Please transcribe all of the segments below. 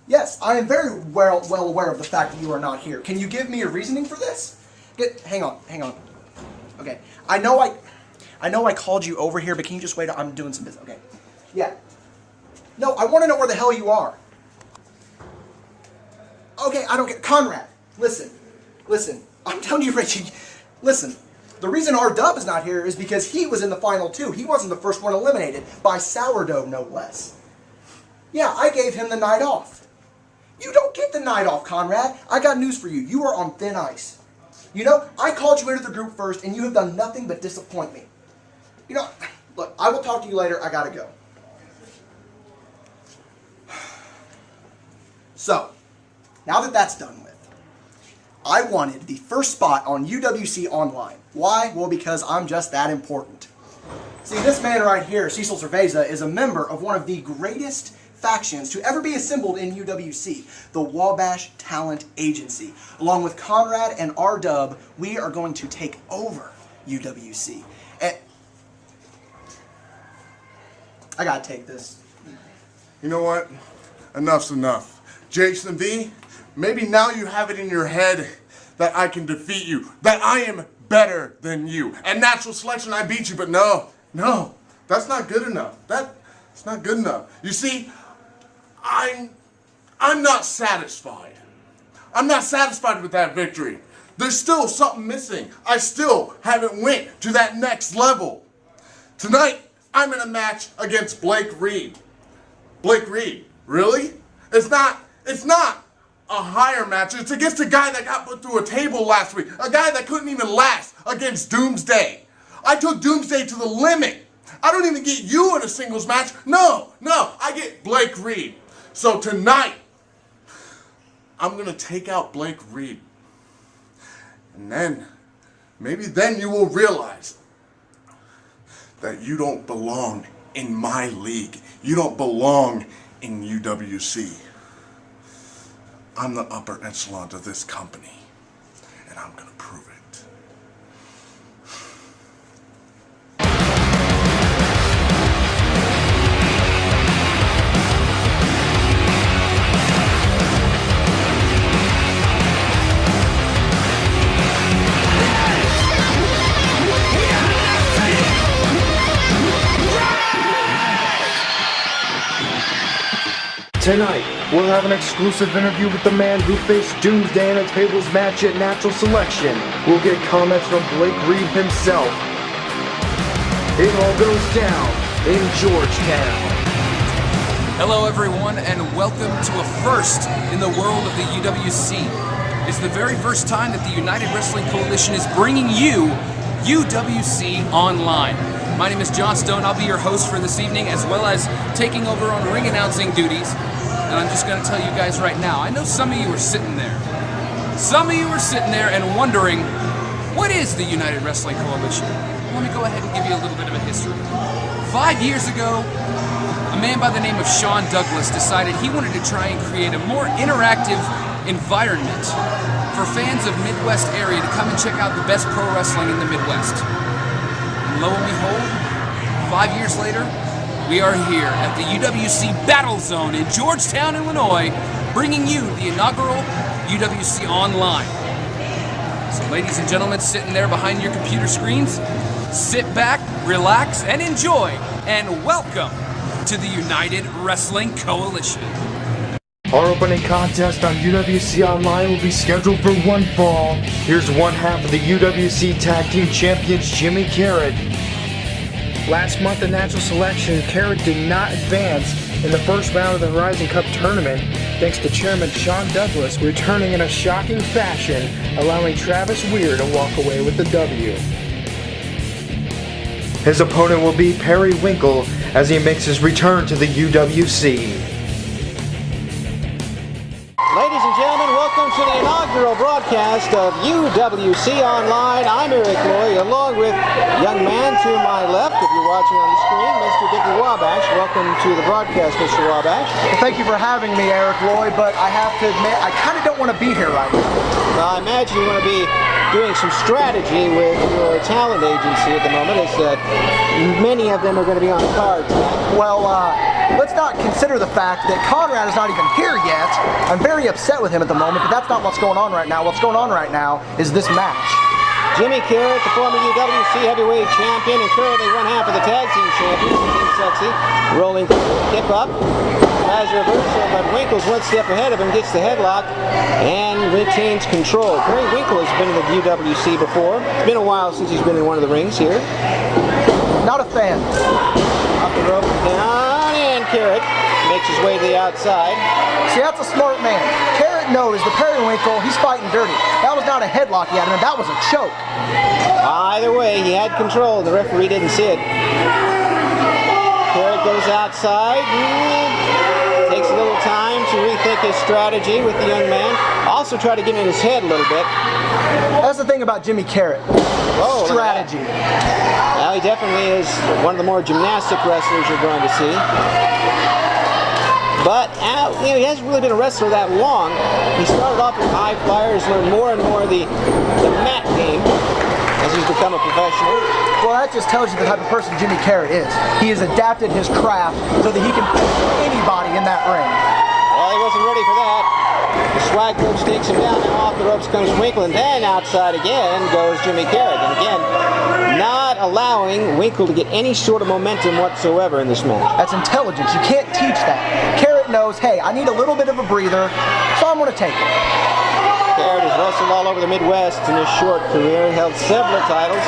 Yes, I am very well aware of the fact that you are not here. Can you give me a reasoning for this? Hang on. Okay, I know I called you over here, but can you just wait? I'm doing some business. Okay. Yeah. No, I want to know where the hell you are. Okay, I don't get... Conrad, listen. I'm telling you, Richie, listen. The reason R-Dub is not here is because he was in the final two. He wasn't the first one eliminated, by Sourdough, no less. Yeah, I gave him the night off. You don't get the night off, Conrad. I got news for you. You are on thin ice. You know, I called you into the group first, and you have done nothing but disappoint me. You know, look, I will talk to you later. I gotta go. So, now that that's done with, I wanted the first spot on UWC-Online. Why? Well, because I'm just that important. See, this man right here, Cecil Cerveza, is a member of one of the greatest factions to ever be assembled in UWC, the Wabash Talent Agency. Along with Conrad and R-Dub, we are going to take over UWC. And I gotta take this. You know what? Enough's enough. Jason V, maybe now you have it in your head that I can defeat you, that I am better than you. And natural selection, I beat you, but no, that's not good enough. That's not good enough. You see, I'm not satisfied. I'm not satisfied with that victory. There's still something missing. I still haven't went to that next level. Tonight, I'm in a match against Blake Reed. Blake Reed, really? It's not a higher match. It's against a guy that got put through a table last week. A guy that couldn't even last against Doomsday. I took Doomsday to the limit. I don't even get you in a singles match. No, I get Blake Reed. So tonight, I'm going to take out Blake Reed. And then, maybe then you will realize that you don't belong in my league. You don't belong in UWC. I'm the upper echelon of this company, and I'm gonna prove it. Tonight, we'll have an exclusive interview with the man who faced Doomsday in a tables match at Natural Selection. We'll get comments from Blake Reed himself. It all goes down in Georgetown. Hello everyone, and welcome to a first in the world of the UWC. It's the very first time that the United Wrestling Coalition is bringing you UWC-Online. My name is John Stone. I'll be your host for this evening, as well as taking over on ring announcing duties. And I'm just going to tell you guys right now, I know some of you are sitting there. Some of you are sitting there and wondering, what is the United Wrestling Coalition? Let me go ahead and give you a little bit of a history. 5 years ago, a man by the name of Sean Douglas decided he wanted to try and create a more interactive environment for fans of Midwest area to come and check out the best pro wrestling in the Midwest. And lo and behold, 5 years later, we are here at the UWC Battle Zone in Georgetown, Illinois, bringing you the inaugural UWC-Online. So ladies and gentlemen sitting there behind your computer screens, sit back, relax, and enjoy, and welcome to the United Wrestling Coalition. Our opening contest on UWC-Online will be scheduled for one fall. Here's one half of the UWC Tag Team Champions, Jimmy Karryt. Last month in Natural Selection, Karryt did not advance in the first round of the Horizon Cup tournament, thanks to Chairman Sean Douglas returning in a shocking fashion, allowing Travis Weir to walk away with the W. His opponent will be Perry Winkle as he makes his return to the UWC. Ladies and gentlemen, welcome to the inaugural broadcast of UWC-Online. I'm Eric Loy, along with a young man to my left, if you're watching on the screen, Mr. Dickie Wabash. Welcome to the broadcast, Mr. Wabash. Well, thank you for having me, Eric Loy, but I have to admit, I kind of don't want to be here right now. Well, I imagine you want to be doing some strategy with your talent agency at the moment, as many of them are going to be on the card tonight. Well, let's not consider the fact that Conrad is not even here yet. I'm very upset with him at the moment, but that's not what's going on right now. What's going on right now is this match. Jimmy Karryt, the former UWC heavyweight champion and currently one half of the tag team champions, Team Sexy, rolling through, hip up, has a reversal, but Winkle's one step ahead of him, gets the headlock, and retains control. Perry Winkle has been in the UWC before. It's been a while since he's been in one of the rings here. Not a fan. Off the rope, down, and Karryt makes his way to the outside. See, that's a smart man. Karryt knows the Periwinkle, he's fighting dirty. That was not a headlock he had, and that was a choke. Either way, he had control, and the referee didn't see it. Karryt goes outside, takes a little time to rethink his strategy with the young man. Also try to get in his head a little bit. That's the thing about Jimmy Karryt. Oh, strategy. Well, he definitely is one of the more gymnastic wrestlers you're going to see. But he hasn't really been a wrestler that long. He started off as high flyers, learned more and more the mat game as he's become a professional. Well, that just tells you the type of person Jimmy Karryt is. He has adapted his craft so that he can put anybody in that ring. Well, he wasn't ready for that. The swag ropes takes him down, and off the ropes comes Winkle, and then outside again goes Jimmy Karryt. And again, not allowing Winkle to get any sort of momentum whatsoever in this match. That's intelligence. You can't teach that. Karryt knows, hey, I need a little bit of a breather, so I'm going to take it. Karryt has wrestled all over the Midwest in his short career, held several titles.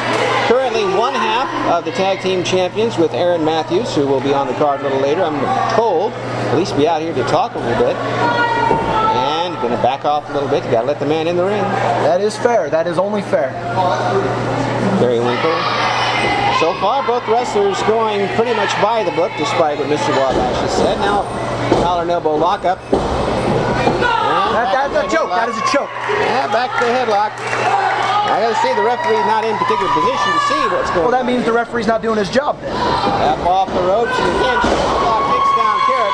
Currently one half of the tag team champions with Aaron Matthews, who will be on the card a little later, I'm told. At least be out here to talk a little bit. And going to back off a little bit. You got to let the man in the ring. That is fair. That is only fair. Perry Winkle. So far, both wrestlers going pretty much by the book, despite what Mr. Wabash has said. Now, collar and elbow lockup. That's a choke. That is a choke. Yeah, back to the headlock. I gotta see the referee's not in particular position to see what's going on. Well, that means the referee's not doing his job then. Up off the ropes, and again, headlock takes down Karryt.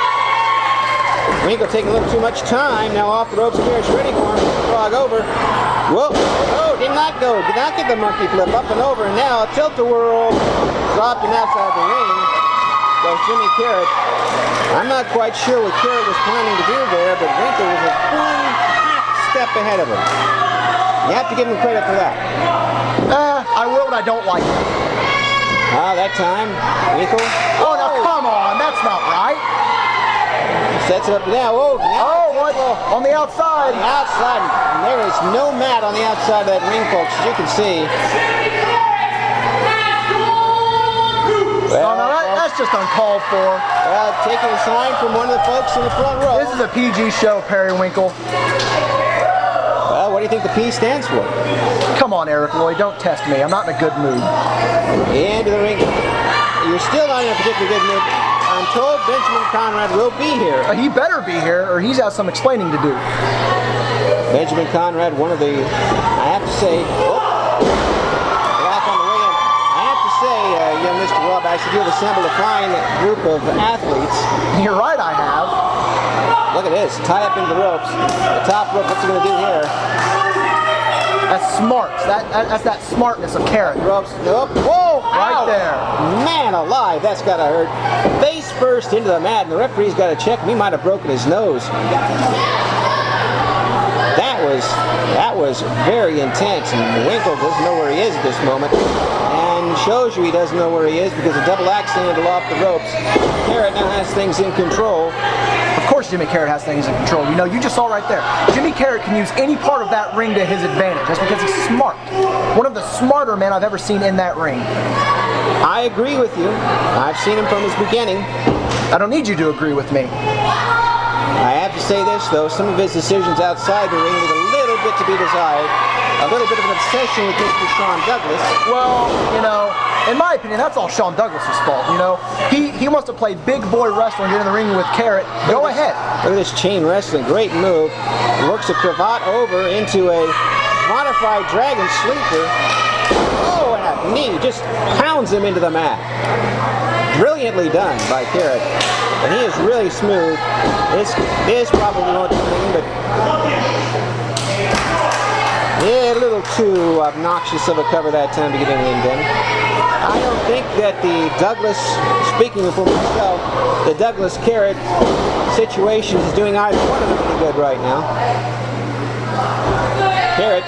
Winkle taking a little too much time. Now off the ropes, Karryt's ready for him. Frog over. Whoa! Oh, did not go. Did not get the monkey flip up and over. And now a tilt-a-whirl dropped him outside the ring. Goes Jimmy Karryt. I'm not quite sure what Karryt was planning to do there, but Winkle was a one-half step ahead of him. You have to give him credit for that. I will, but I don't like it. That time, Winkle. Oh, now come on. That's not right. Sets it up now. Oh, what? On the outside. On the outside. And there is no mat on the outside of that ring, folks, as you can see. Well, no, that's just uncalled for. Well, taking a sign from one of the folks in the front row. This is a PG show, Periwinkle. Well, what do you think the P stands for? Come on, Eric Lloyd, don't test me. I'm not in a good mood. Into the ring. You're still not in a particularly good mood. I'm told Benjamin Conrad will be here. He better be here, or he's got some explaining to do. Benjamin Conrad, one of the, I have to say, back on the way in. I have to say, young Mr. Wabash, you have assembled a fine group of athletes. You're right, I have. Look at this, tied up into the ropes. The top rope, what's he going to do here? That's smart. That's that smartness of Karryt. Ropes. Nope. Whoa! Right there. Man alive, that's got to hurt. Face first into the mat, and the referee's got to check him. He might have broken his nose. That was very intense, and Winkle doesn't know where he is at this moment. And shows you he doesn't know where he is because a double axe handle off the ropes. Karryt now has things in control. Of course Jimmy Karryt has things in control. You know, you just saw right there. Jimmy Karryt can use any part of that ring to his advantage. That's because he's smart. One of the smarter men I've ever seen in that ring. I agree with you. I've seen him from his beginning. I don't need you to agree with me. I have to say this, though. Some of his decisions outside the ring leave a little bit to be desired. A little bit of an obsession with Mr. Sean Douglas. Well, you know, in my opinion, that's all Sean Douglas' fault, you know. He wants to play big boy wrestling, get in the ring with Karryt. Go ahead. Look at this chain wrestling. Great move. He works a cravat over into a modified dragon sleeper. Oh, and a knee. Just pounds him into the mat. Brilliantly done by Karryt. And he is really smooth. This probably won't do anything, but yeah, a little too obnoxious of a cover that time to get anything done. I don't think that the Douglas, speaking for myself, the Douglas Karryt situation is doing either one of them any good right now. Karryt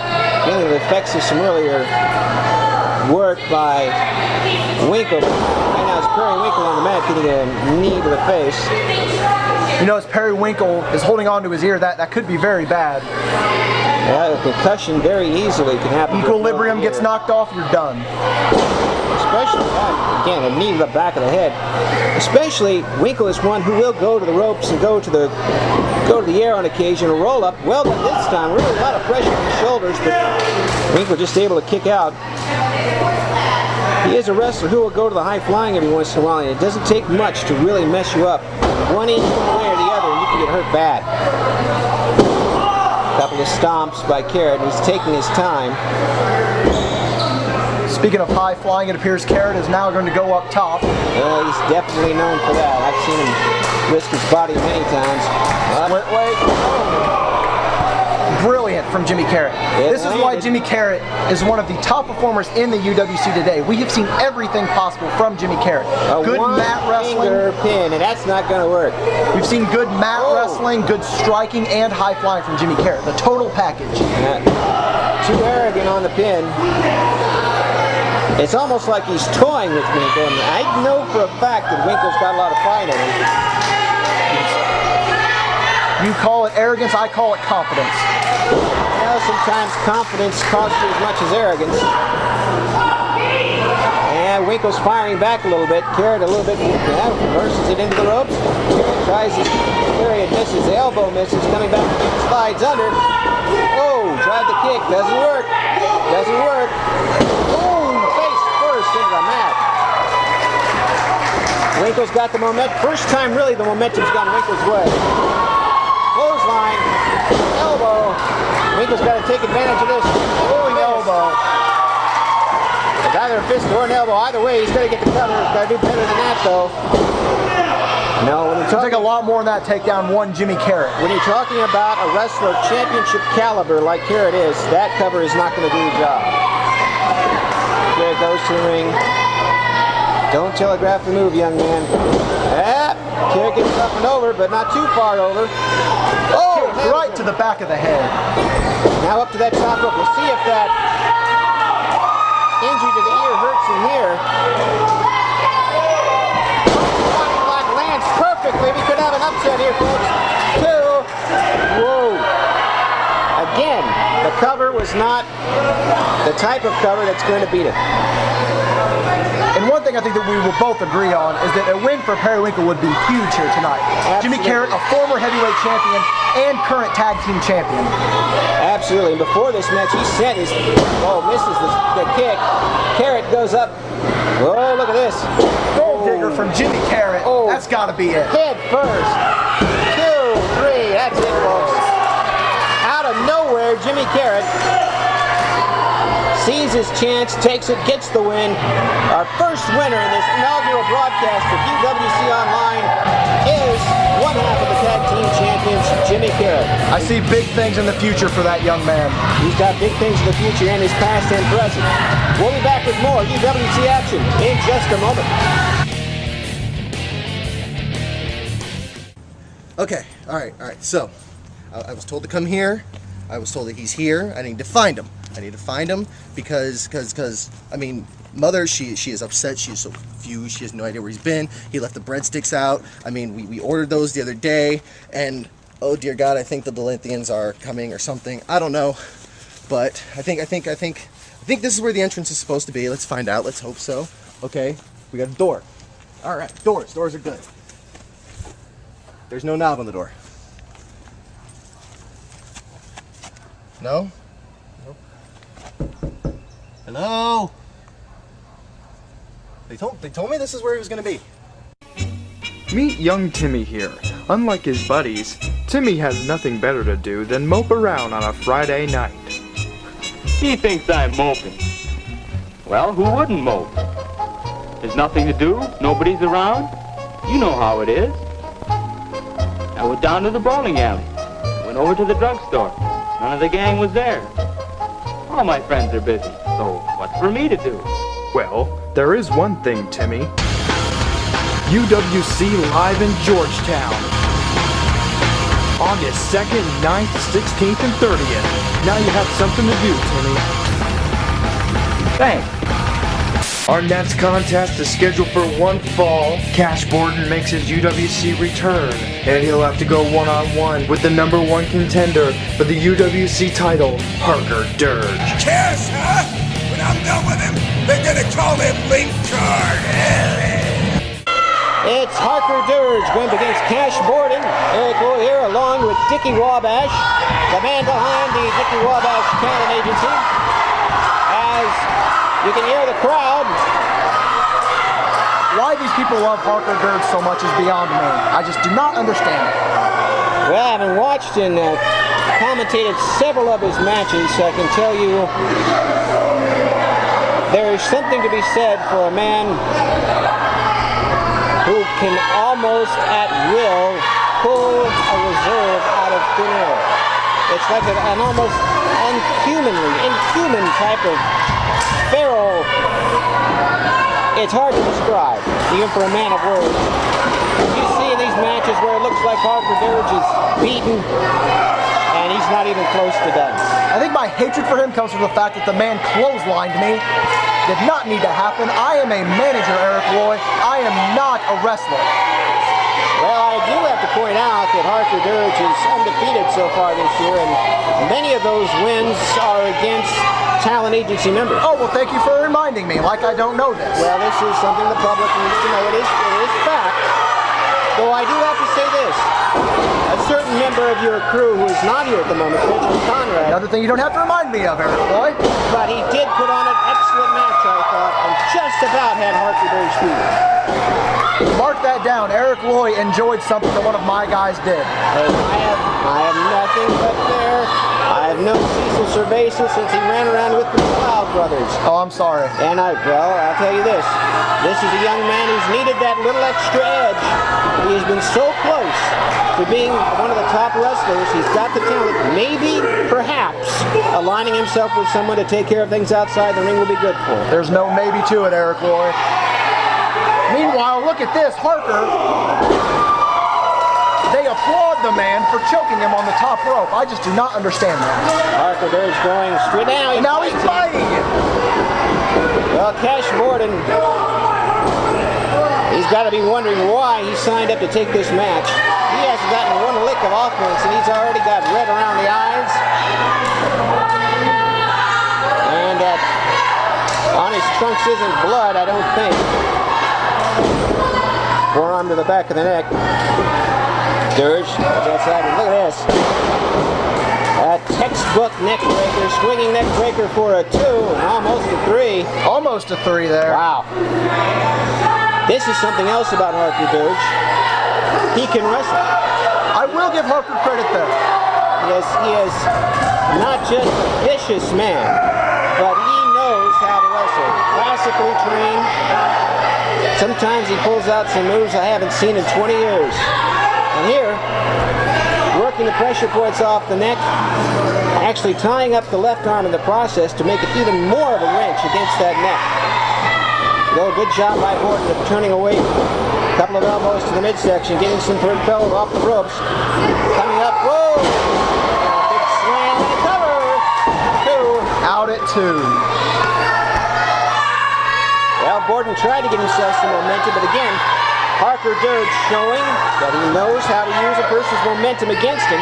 getting the effects of some earlier work by Winkle. Right now it's Perry Winkle on the mat getting a knee to the face. You know, as Perry Winkle is holding on to his ear, that could be very bad. Yeah, a concussion very easily can happen. Equilibrium gets knocked off, you're done. Especially, again, a knee to the back of the head. Especially, Winkle is one who will go to the ropes and go to the air on occasion, a roll up. Well done this time, really a lot of pressure on the shoulders, but Winkle just able to kick out. He is a wrestler who will go to the high flying every once in a while, and it doesn't take much to really mess you up. One inch one way or the other, and you can get hurt bad. A couple of stomps by Karryt, and he's taking his time. Speaking of high flying, it appears Karryt is now going to go up top. Well, he's definitely known for that. I've seen him risk his body many times. Brilliant from Jimmy Karryt. This is why Jimmy Karryt is one of the top performers in the UWC today. We have seen everything possible from Jimmy Karryt. Good mat wrestling. Pin, and that's not going to work. We've seen good mat wrestling, good striking, and high flying from Jimmy Karryt. The total package. Too arrogant on the pin. It's almost like he's toying with me. I know for a fact that Winkle's got a lot of fight in him. You call it arrogance, I call it confidence. Well, sometimes confidence costs you as much as arrogance. And Winkle's firing back a little bit. Karryt a little bit, reverses it into the ropes. Tries his carry and misses. The elbow misses. Coming back, slides under. Oh, tried the kick. Doesn't work. Doesn't work. Oh, face first into the mat. Winkle's got the momentum. First time, really, the momentum's gone Winkle's way. Clothesline, elbow. Winkle's got to take advantage of this. Oh, elbow. It's either a fist or an elbow. Either way, he's got to get the cover. He's got to do better than that, though. No, when it'll take a lot more than that to take down one Jimmy Karryt. When you're talking about a wrestler of championship caliber like Karryt is, that cover is not going to do the job. Karryt goes to the ring. Don't telegraph the move, young man. Karryt gets up and over, but not too far over. Oh, right to the back of the head. Now up to that top rope. We'll see if that injury to the ear hurts in here. Lands perfectly. We could have an upset here, folks. Whoa. Again, the cover was not the type of cover that's going to beat it. And one thing I think that we will both agree on is that a win for Perry Winkle would be huge here tonight. Absolutely. Jimmy Karryt, a former heavyweight champion and current tag team champion. Absolutely. And before this match, he sent his, misses the kick. Karryt goes up. Oh, look at this. Gold digger from Jimmy Karryt. Oh, that's got to be it. Head first. 2, 3. That's it, folks. Out of nowhere, Jimmy Karryt sees his chance, takes it, gets the win. Our first winner in this inaugural broadcast of UWC-Online is one half of the tag team champions, Jimmy Karryt. I see big things in the future for that young man. He's got big things in the future and his past and present. We'll be back with more UWC action in just a moment. Okay, all right. So, I was told to come here. I was told that he's here. I need to find him. Because I mean, Mother, she is upset. She is so confused. She has no idea where he's been. He left the breadsticks out. I mean, we ordered those the other day, and oh dear God, I think the Dolithians are coming or something. I don't know, but I think this is where the entrance is supposed to be. Let's find out. Let's hope so. Okay, we got a door. All right, doors are good. There's no knob on the door. No? Hello? They told me this is where he was gonna be. Meet young Timmy here. Unlike his buddies, Timmy has nothing better to do than mope around on a Friday night. He thinks I'm moping. Well, who wouldn't mope? There's nothing to do, nobody's around. You know how it is. I went down to the bowling alley. Went over to the drugstore. None of the gang was there. All my friends are busy, so what's for me to do? Well, there is one thing, Timmy. UWC live in Georgetown. August 2nd, 9th, 16th, and 30th. Now you have something to do, Timmy. Thanks. Our next contest is scheduled for one fall. Cash Bordin makes his UWC return, and he'll have to go one-on-one with the #1 contender for the UWC title, Harker Dirge. Cares, huh? When I'm done with him, they're gonna call him Link Card. It's Harker Dirge going against Cash Bordin. Eric Weir along with Dickie Wabash, the man behind the Dickie Wabash talent agency. As you can hear the crowd. Why these people love Harker Dirge so much is beyond me. I just do not understand it. Well, having watched and commentated several of his matches, I can tell you there is something to be said for a man who can almost at will pull a reserve out of thin air. It's like an almost inhuman type of feral. It's hard to describe, even for a man of words. You see in these matches where it looks like Harker Dirge is beaten, and he's not even close to done. I think my hatred for him comes from the fact that the man clotheslined me. Did not need to happen. I am a manager, Eric Roy. I am not a wrestler. Well, I do have to point out that Harker Dirge is undefeated so far this year, and many of those wins are against talent agency members. Oh, well, thank you for reminding me, like I don't know this. Well, this is something the public needs to know. It is fact. Though I do have to say this. A certain member of your crew who is not here at the moment, Benjamin Conrad. Another thing you don't have to remind me of, Eric Roy. But he did put on an excellent match, I thought, and just about had Harker Dirge beaten. Mark that down. Eric Roy enjoyed something that one of my guys did. I have nothing but fair. I have known Cecil Cerveza since he ran around with the Cloud Brothers. Oh, I'm sorry. And I'll tell you this. This is a young man who's needed that little extra edge. He has been so close to being one of the top wrestlers. He's got the talent. Maybe, perhaps, aligning himself with someone to take care of things outside the ring will be good for him. There's no maybe to it, Eric Roy. Meanwhile, look at this. Harker, they applaud the man for choking him on the top rope. I just do not understand that. Harker Dirge going straight down. Now he's fighting. Well, Cash Bordin, he's got to be wondering why he signed up to take this match. He hasn't gotten one lick of offense, and he's already got red around the eyes. And on his trunks isn't blood, I don't think. Forearm to the back of the neck. Dirge, outside. Look at this. A textbook neck breaker, swinging neck breaker for a 2, and almost a 3. Almost a 3 there. Wow. This is something else about Harker Dirge. He can wrestle. I will give Harker credit there. Yes, he is not just a vicious man, but he knows how to wrestle. Classically trained. Sometimes he pulls out some moves I haven't seen in 20 years. And here, working the pressure points off the neck, actually tying up the left arm in the process to make it even more of a wrench against that neck. Though, good job by Bordin of turning away. A couple of elbows to the midsection, getting some propelled off the ropes. Coming up, whoa! A big slam and a cover. 2. Out at 2. Well, Bordin tried to get himself some momentum, but again, Harker Dirge showing that he knows how to use a person's momentum against him.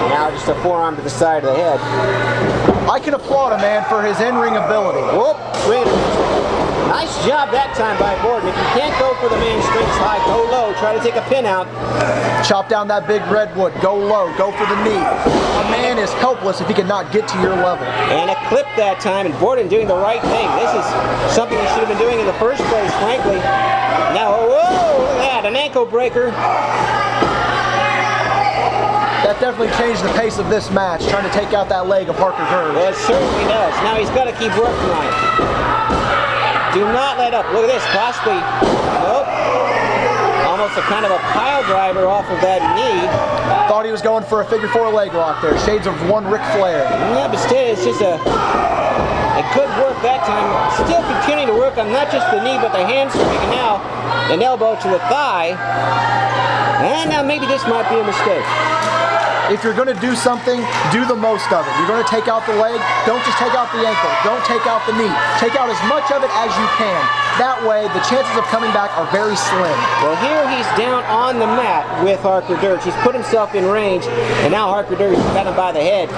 Now just a forearm to the side of the head. I can applaud a man for his in-ring ability. Whoop, wait a minute. Nice job that time by Bordin. If you can't go for the main strength high, go low. Try to take a pin out. Chop down that big redwood. Go low. Go for the knee. A man is helpless if he cannot get to your level. And a clip that time, and Bordin doing the right thing. This is something he should have been doing in the first place, frankly. Now, whoa, look at that, an ankle breaker. That definitely changed the pace of this match, trying to take out that leg of Harker Dirge. Well, it certainly does. Now he's got to keep working on it. Do not let up. Look at this, possibly, nope. Almost a kind of a pile driver off of that knee. Thought he was going for a figure 4 leg lock there. Shades of one Ric Flair. Yeah, but still, it's just a A good work that time. Still continuing to work on not just the knee, but the hamstring, and now an elbow to the thigh. And now maybe this might be a mistake. If you're going to do something, do the most of it. You're going to take out the leg, don't just take out the ankle. Don't take out the knee. Take out as much of it as you can. That way, the chances of coming back are very slim. Well, here he's down on the mat with Harker Dirge. He's put himself in range, and now Harker Dirge has got him by the head.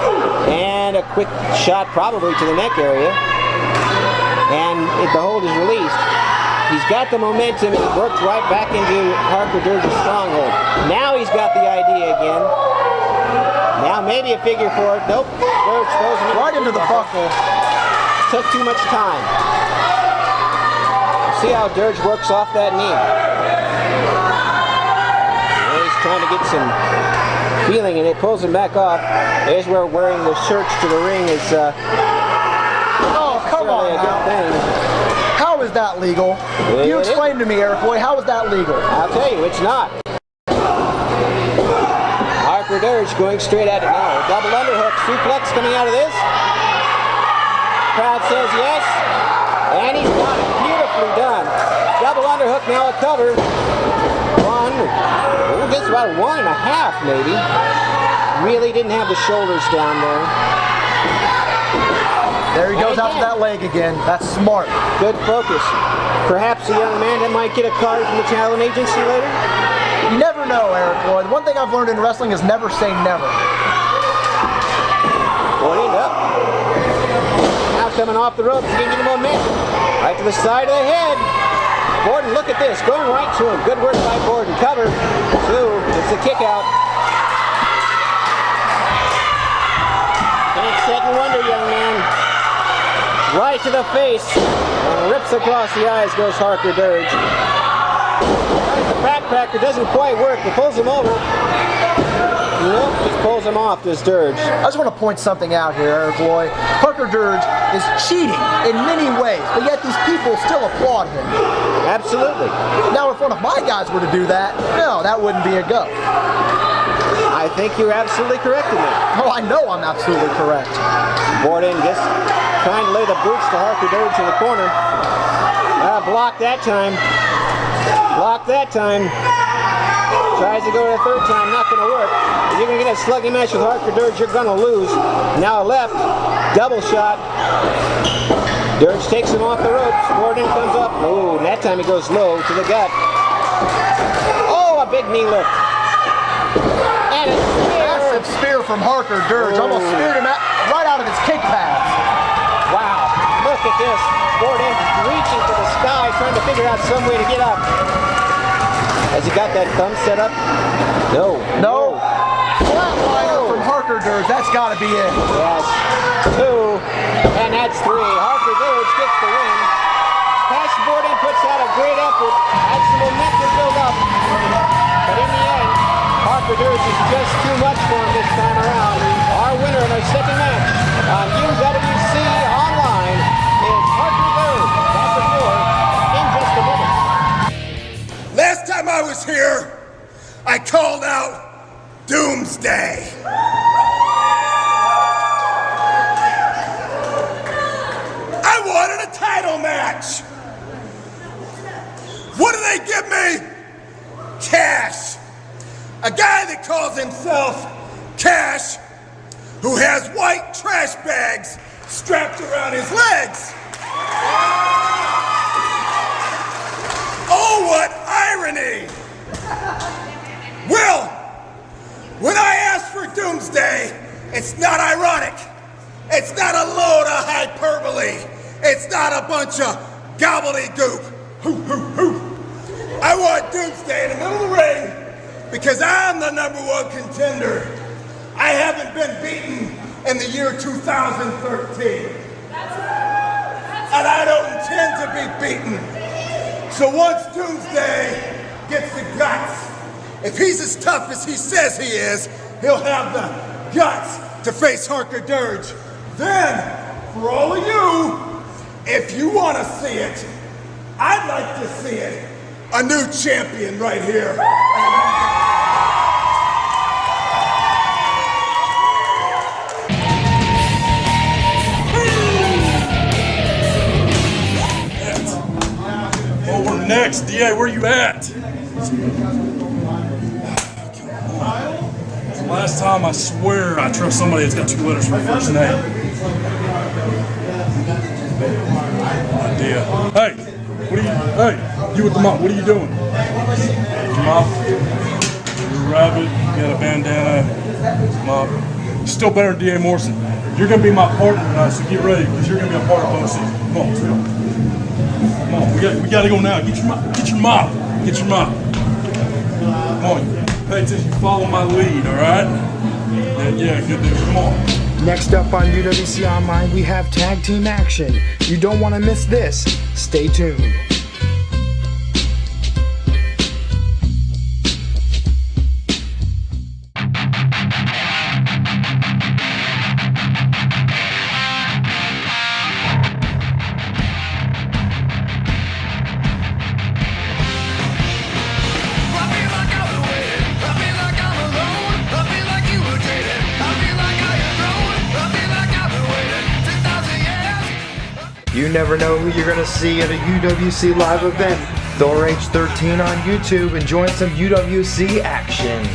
And a quick shot probably to the neck area. And the hold is released. He's got the momentum and worked right back into Harker Dirge's stronghold. Now he's got the idea again. Now maybe a figure four. Nope. Dirge throws him right into the buckle. Took too much time. See how Dirge works off that knee. He's trying to get some feeling and it pulls him back off. There's where wearing the shirts to the ring is oh, come on a good thing. How is that legal? You explain to me, Eric Boy, how is that legal? I'll tell you, it's not. Harker Dirge going straight at it now. Double underhook, suplex coming out of this. Crowd says yes. And he's got it. Beautifully done. Double underhook, now a cover. Just about 1.5 maybe. Really didn't have the shoulders down there. There he goes after that leg again. That's smart. Good focus. Perhaps a young man that might get a card from the talent agency later? You never know, Eric Lloyd. One thing I've learned in wrestling is never say never. Bordin up. Now coming off the ropes, getting the momentum. Right to the side of the head. Bordin, look at this. Going right to him. Good work by Bordin. Cover. Two. It's a kick out. Can't sit and wonder, young man. Right to the face. And rips across the eyes goes Harker Dirge. The backcracker doesn't quite work. It pulls him over. Nope, just pulls him off, this Dirge. I just want to point something out here, Eric Lloyd. Harker Dirge is cheating in many ways, but yet these people still applaud him. Absolutely. Now, if one of my guys were to do that, no, that wouldn't be a go. I think you're absolutely correct in that. Oh, I know I'm absolutely correct. Bordin just trying to lay the boots to Harker Dirge in the corner. Blocked that time. Blocked that time. Tries to go to the third time, not going to work. If you're going to get a slugging match with Harker Dirge, you're going to lose. Now a left, double shot. Dirge takes him off the ropes. Bordin comes up. Oh, and that time he goes low to the gut. Oh, a big knee lift. And a spear. Massive spear from Harker Dirge. Almost speared him right out of his kick pads. Wow, look at this. Bordin reaching for the sky, trying to figure out some way to get up. Has he got that thumb set up? No. No. Flatliner from Harker Dirge. That's got to be it. Yes. 2. And that's 3. Harker Dirge gets the win. Cash Bordin puts out a great effort. Has some momentum build up. But in the end, Harker Dirge is just too much for him this time around. Our winner in our second match on UWC-Online is Harker Dirge. Back with more in just a minute. Last time I was here, I called out Doomsday. I wanted a title match. What do they give me? Cash. A guy that calls himself Cash, who has white trash bags strapped around his legs. Oh, what irony! Well, when I asked for Doomsday, it's not ironic. It's not a load of hyperbole. It's not a bunch of gobbledygook. Hoo, hoo, hoo. I want Doomsday in the middle of the ring because I'm the #1 contender. I haven't been beaten in the year 2013. And I don't intend to be beaten. So once Doomsday gets the guts, if he's as tough as he says he is, he'll have the guts to face Harker Dirge. Then, for all of you, if you want to see it, I'd like to see it. A new champion right here. next? DA, where you at? Last time, I swear I trust somebody that's got 2 letters for the first name. Idea. Hey, what are you? Hey, you with the mop? What are you doing? Mop. You're a rabbit. You got a bandana. Mop. Still better than DA Morrison. You're gonna be my partner tonight, so get ready because you're gonna be a part of both seasons. Come on, let's go. Come on, we gotta go now. Get your mop. Get your mop. Get your mop. Come on. Pay attention, follow my lead, all right? Yeah, good dude, come on. Next up on UWC Online, we have tag team action. You don't want to miss this. Stay tuned. You never know who you're going to see at a UWC live event. Thor H13 on YouTube and join some UWC action.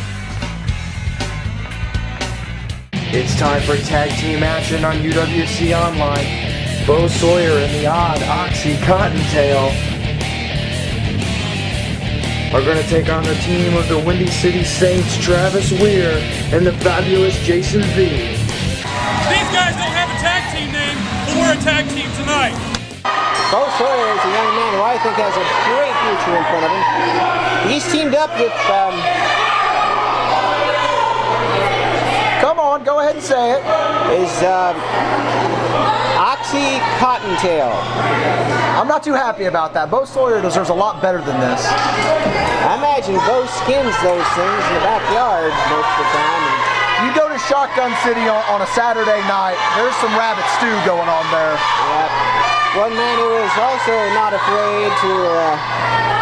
It's time for tag team action on UWC Online. Bo Sawyer and the odd Oxy Cottontail are going to take on the team of the Windy City Saints, Travis Weir and the fabulous Jason V. These guys don't have a tag team name, but we're a tag team tonight. Bo Sawyer is a young man who I think has a great future in front of him. He's teamed up with, Come on, go ahead and say it. is Oxy Cottontail. I'm not too happy about that. Bo Sawyer deserves a lot better than this. I imagine Bo skins those things in the backyard most of the time. You go to Shotgun City on a Saturday night, there's some rabbit stew going on there. Yep. One man who is also not afraid to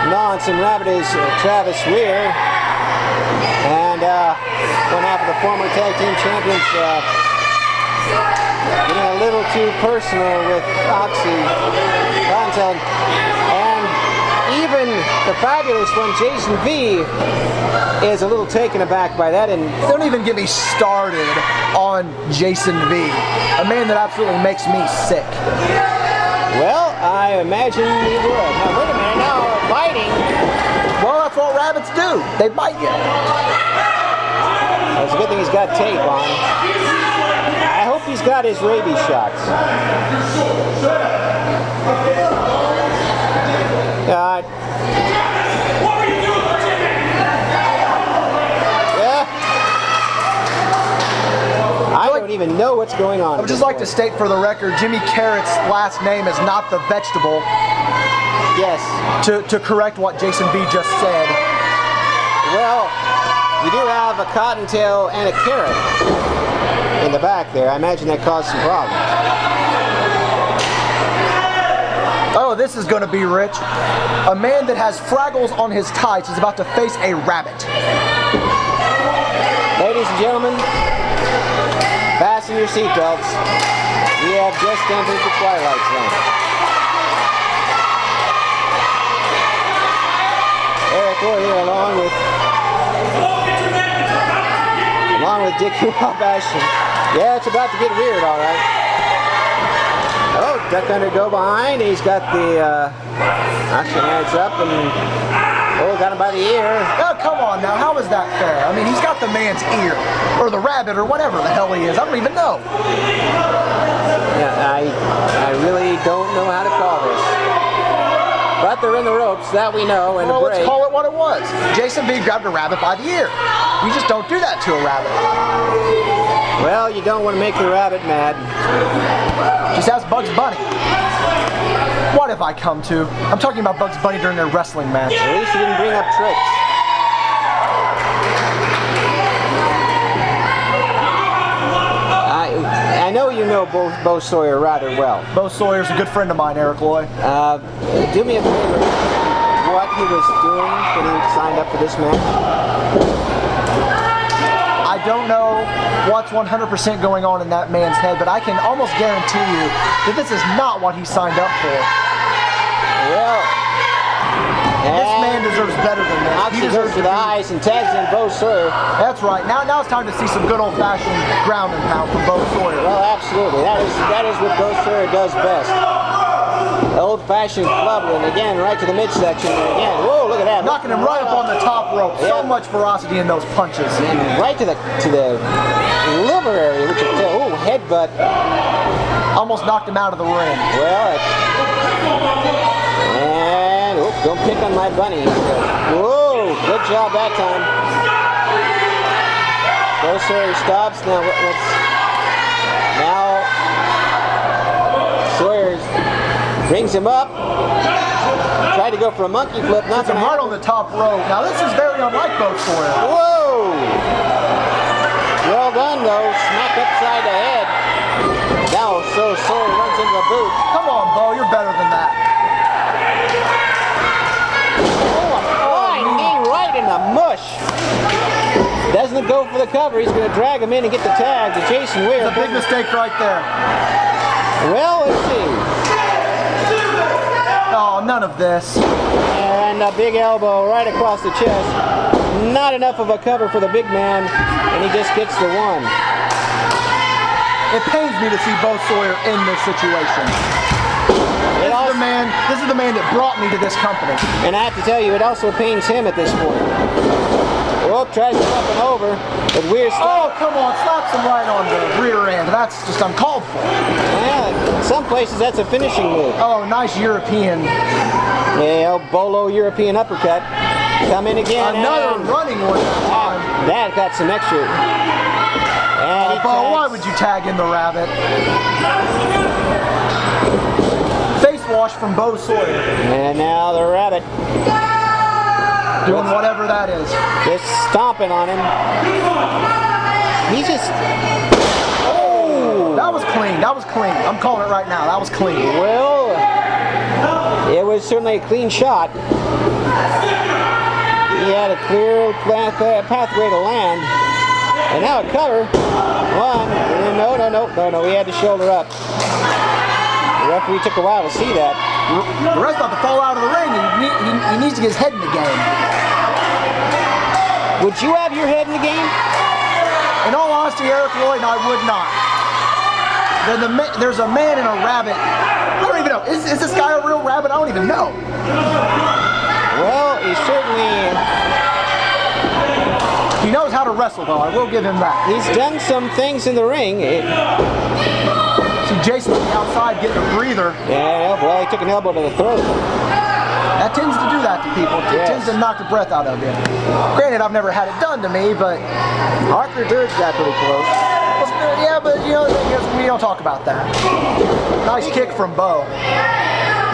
gnaw on some rabbit is Travis Weir. And one half of the former tag team champions getting a little too personal with Oxy Cottontail. And even the fabulous one, Jason V, is a little taken aback by that. And don't even get me started on Jason V, a man that absolutely makes me sick. well, I imagine he would. Now wait a minute, now biting. Well, that's what rabbits do. They bite you. It's a good thing he's got tape on. I hope he's got his rabies shots. What are you doing, Jimmy? Yeah. I don't even know what's going on. I would just like to state for the record, Jimmy Karryt's last name is not the vegetable. Yes. To correct what Jason V just said. Well, you do have a cottontail and a carrot in the back there. I imagine that caused some problems. Oh, this is going to be rich. A man that has Fraggles on his tights is about to face a rabbit. Ladies and gentlemen, fasten your seatbelts. We have just entered the Twilight Zone. Eric Weir here along with Dickie Wabash. Yeah, it's about to get weird, all right. Oh, duck under, go behind. He's got the action hands up and got him by the ear. Oh, come on now. How is that fair? I mean, he's got the man's ear, or the rabbit, or whatever the hell he is. I don't even know. Yeah, I really don't know how to call this. But they're in the ropes, that we know, and well, a break. Let's call it what it was. Jason V grabbed a rabbit by the ear. You just don't do that to a rabbit. Well, you don't want to make the rabbit mad. Just ask Bugs Bunny. What have I come to? I'm talking about Bugs Bunny during their wrestling match. At least you didn't bring up tricks. I know you know Bo Sawyer rather well. Bo Sawyer's a good friend of mine, Eric Loy. Do me a favor. What he was doing when he signed up for this match? I don't know what's 100% going on in that man's head, but I can almost guarantee you that this is not what he signed up for. Well, This man deserves better than this. Oxy goes to the eyes and tags in Bo Sawyer. That's right. Now it's time to see some good old-fashioned ground and pound from Bo Sawyer. Well, absolutely. That is what Bo Sawyer does best. Old-fashioned clubbing, again, right to the midsection. Again, whoa, look at that. Knocking him right up on the top rope. Yeah. So much ferocity in those punches. And right to the liver area, which is, headbutt. Almost knocked him out of the ring. Well, and don't pick on my bunny. Whoa, good job that time. Bo Sawyer stops. Now Sawyer brings him up. Tried to go for a monkey flip. Puts him right on the top rope. Now this is very unlike Bo Sawyer. Whoa! Well done though. Smack upside the head. Now Sawyer runs into the boot. Come on, Bo, you're better than that. Flying knee right in the mush. Doesn't go for the cover. He's going to drag him in and get the tag to Jason Weir. It's a big mistake right there. Well, let's see. Oh, none of this. And a big elbow right across the chest. Not enough of a cover for the big man, and he just gets the one. It pains me to see Bo Sawyer in this situation. This is the man that brought me to this company. And I have to tell you, it also pains him at this point. Well, tries to up and over, but Weir Oh, come on, slaps him right on the rear end. That's just uncalled for. Yeah, in some places that's a finishing move. Oh, nice European. Yeah, bolo European uppercut. Come in again. Another running one that time. That got some extra. And Bo, why would you tag in the rabbit? Face wash from Bo Sawyer. And now the rabbit. Doing whatever that is. Just stomping on him. He's just... Oh! That was clean. That was clean. I'm calling it right now. That was clean. Well, it was certainly a clean shot. He had a clear pathway to land. And now a cover. One. No. He had to shoulder up. The referee took a while to see that. The ref's about to fall out of the ring. He needs to get his head in the game. Would you have your head in the game? In all honesty, Eric Lloyd, I would not. There's a man and a rabbit. I don't even know. Is this guy a real rabbit? I don't even know. Well, he certainly... He knows how to wrestle, though. I will give him that. He's done some things in the ring. See Jason on the outside getting a breather. Yeah, well, he took an elbow to the throat. That tends to do that to people. It tends to knock the breath out of you. Granted, I've never had it done to me, but Harker Dirge got pretty close. Yeah, but you know, we don't talk about that. Nice kick from Bo.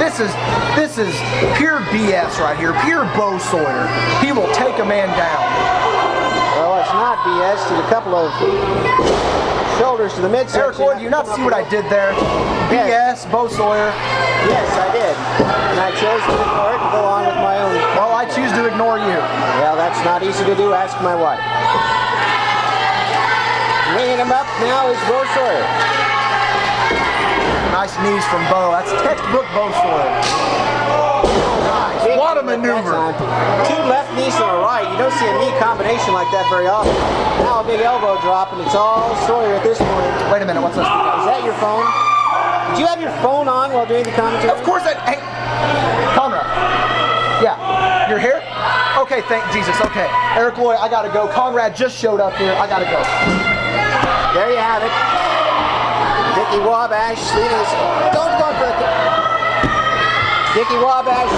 This is pure BS right here. Pure Bo Sawyer. He will take a man down. Well, it's not BS. There's a couple of shoulders to the midsection. Eric Lloyd, do you not see what I did there? Yes. BS, Bo Sawyer. Yes, I did. And I chose to ignore it and go on with my own. Well, I choose to ignore you. Well, that's not easy to do. Ask my wife. Ringing him up now is Bo Sawyer. Nice knees from Bo. That's textbook Bo Sawyer. Nice. What a maneuver. Two left knees to the right. You don't see a knee combination like that very often. Now a big elbow drop, and it's all Sawyer at this point. Wait a minute. What's this? Is that your phone? Did you have your phone on while doing the commentary? Of course I... Hey, Conrad. Yeah. You're here? Okay, thank Jesus. Okay. Eric Lloyd, I gotta go. Conrad just showed up here. I gotta go. There you have it. Dickie Wabash leading us. Don't go for the... Dickie Wabash,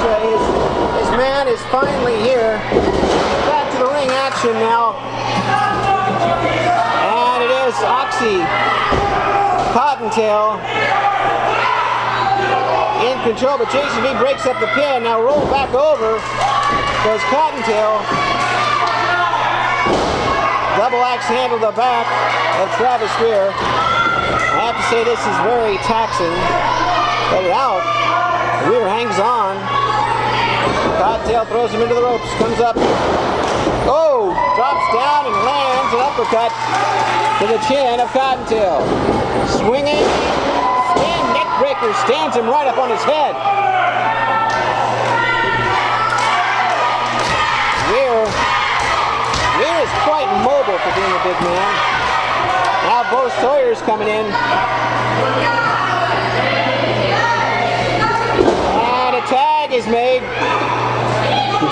his man is finally here. Back to the ring action now. And it is Oxy Cottontail in control, but Jason V breaks up the pin. Now roll back over goes Cottontail. Double axe handle to the back of Travis Weir. I have to say this is very taxing. Let it out. Weir hangs on. Cottontail throws him into the ropes. Comes up. Oh! Drops down and lands an uppercut to the chin of Cottontail. Swinging. Neck breaker stands him right up on his head. the big man. Now Bo Sawyer's coming in. And a tag is made.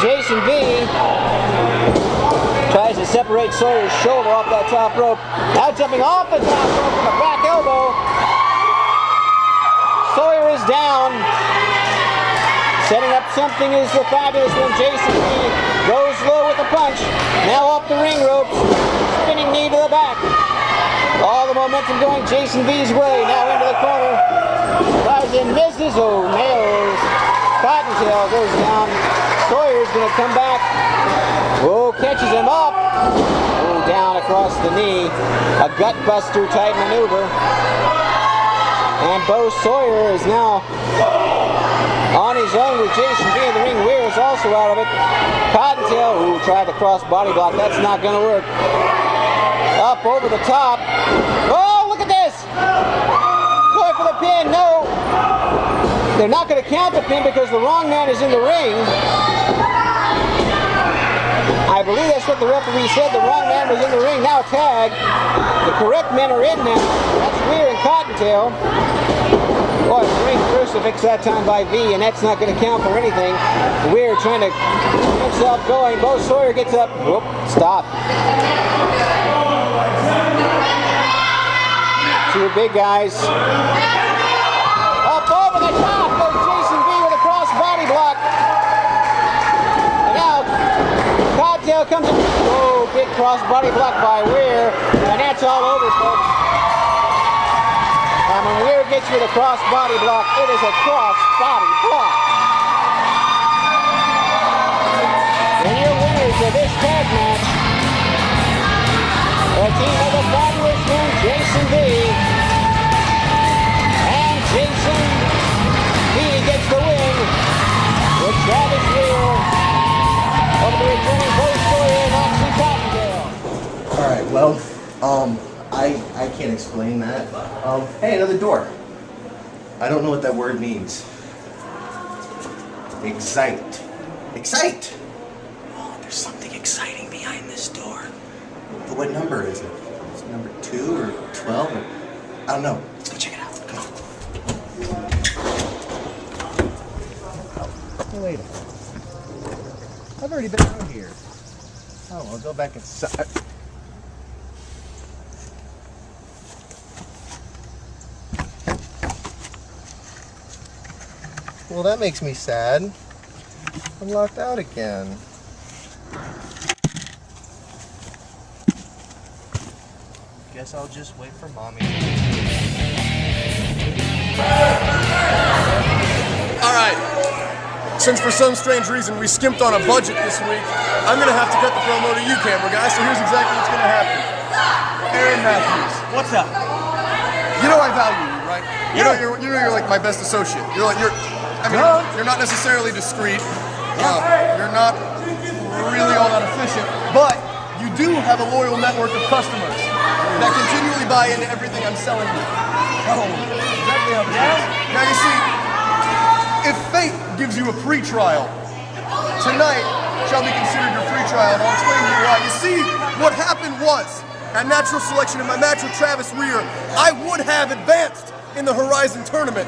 Jason V tries to separate Sawyer's shoulder off that top rope. Now jumping off the top rope with a back elbow. Sawyer is down. Setting up something is the fabulous one. Jason V goes low with a punch. Now off the ring ropes. Spinning knee to the back. All the momentum going Jason V's way. Now into the corner. Tries and misses. Oh, nails. Cottontail goes down. Sawyer's going to come back. Oh, catches him up. Oh, down across the knee. A gut buster type maneuver. And Bo Sawyer is now on his own with Jason V in the ring. Weir is also out of it. Cottontail, who tried the cross body block. That's not going to work. Up over the top. Oh, look at this! Going for the pin. No. They're not going to count the pin because the wrong man is in the ring. I believe that's what the referee said. The wrong man was in the ring. Now tag. The correct men are in now. That's Weir and Cottontail. Boy, great crucifix that time by V, and that's not going to count for anything. Weir trying to keep himself going. Bo Sawyer gets up. Whoop, stop. Two big guys. Up over the top goes Jason V with a cross body block. And now Cottontail comes in. Oh, big cross body block by Weir. And that's all over, folks. And when Weir gets with a cross body block, it is a cross body block. And your winners of this tag match, the team of the fabulous one, Jason V. And Jason V gets the win with Travis Weir over the returning Bo Sawyer and Oxy Cottontail. Alright, well, I can't explain that. Hey, another door. I don't know what that word means. Excite. Excite! Oh, there's something exciting behind this door. But what number is it? Is it number 2 or 12? Or, I don't know. Let's go check it out. Come on. Oh, wait a minute. I've already been out here. Oh, I'll go back inside. Well, that makes me sad. I'm locked out again. Guess I'll just wait for Mommy. Alright, since for some strange reason we skimped on a budget this week, I'm gonna have to cut the promo to you, camera guys, so here's exactly what's gonna happen. Aaron Matthews. What's up? You know I value you, right? Yeah. You know you're like my best associate. You're not necessarily discreet. You're not really all that efficient, but you do have a loyal network of customers that continually buy into everything I'm selling you. Oh, exactly how it is. Now you see, if fate gives you a free trial, tonight shall be considered your free trial, and I'll explain to you why. You see, what happened was, at natural selection in my match with Travis Weir, I would have advanced in the Horizon tournament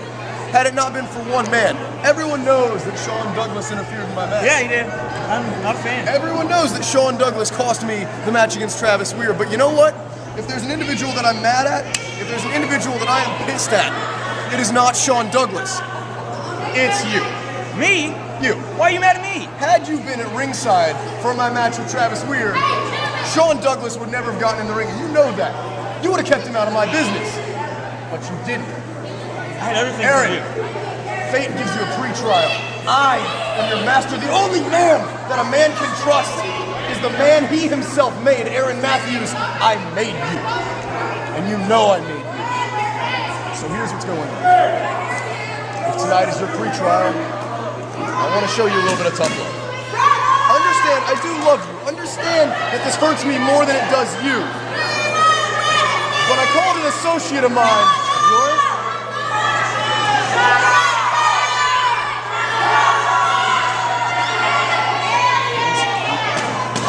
had it not been for one man. Everyone knows that Sean Douglas interfered in my match. Yeah, he did. I'm not a fan. Everyone knows that Sean Douglas cost me the match against Travis Weir, but you know what? If there's an individual that I'm mad at, if there's an individual that I am pissed at, it is not Sean Douglas. It's you. Me? You. Why are you mad at me? Had you been at ringside for my match with Travis Weir, Sean Douglas would never have gotten in the ring, and you know that. You would have kept him out of my business, but you didn't. I had other things Aaron, to do. fate gives you a pre-trial. I am your master. The only man that a man can trust is the man he himself made, Aaron Matthews. I made you, and you know I made you. So here's what's going on. If tonight is your pre-trial, I want to show you a little bit of tough love. Understand, I do love you. Understand that this hurts me more than it does you. But I called an associate of mine. Yours?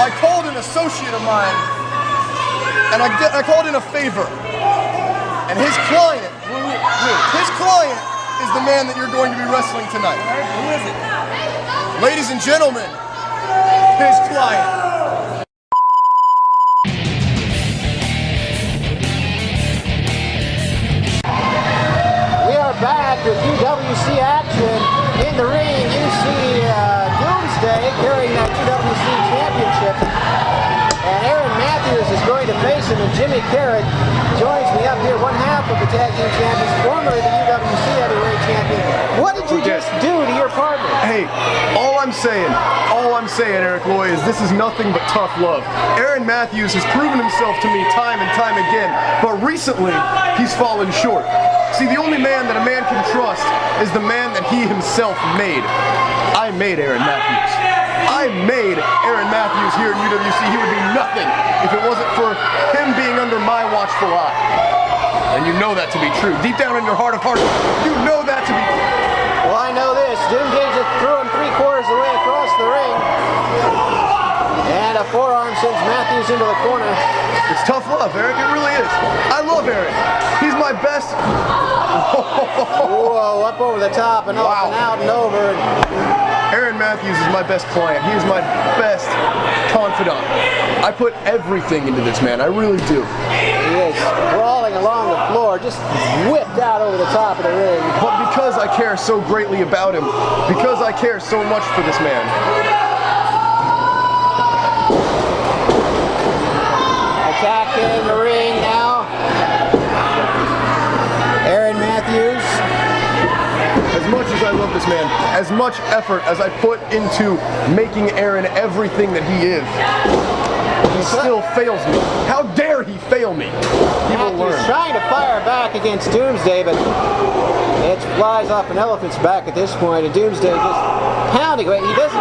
I called an associate of mine and I called in a favor. And his client is the man that you're going to be wrestling tonight. Who is it? Ladies and gentlemen, his client. We are back with UWC action. In the ring, you see Doomsday carrying that UWC championship. And Aaron Matthews is going to face him, and Jimmy Karryt joins me up here, one half of the tag team champions, formerly the UWC heavyweight champion. What did you just do to your partner? Hey, all I'm saying, Eric Loy, is this is nothing but tough love. Aaron Matthews has proven himself to me time and time again, but recently, he's fallen short. See, the only man that a man can trust is the man that he himself made. I made Aaron Matthews. I made Aaron Matthews here in UWC. He would be nothing if it wasn't for him being under my watchful eye. And you know that to be true. Deep down in your heart of hearts, you know that to be true. Well, I know this. Doomsday just threw him 3/4 of the way across the ring. And a forearm sends Matthews into the corner. It's tough love, Eric. It really is. I love Aaron. He's my best. Whoa, up over the top and off and out and over. Aaron Matthews is my best client. He is my best confidant. I put everything into this man. I really do. He is crawling along the floor, just whipped out over the top of the ring. But because I care so greatly about him, because I care so much for this man. Attack in the ring now. Aaron Matthews. As much as I love this man, as much effort as I put into making Aaron everything that he is, he still fails me. How dare he fail me? He will learn. He's trying to fire back against Doomsday, but it flies off an elephant's back at this point, and Doomsday just pounding away. He doesn't.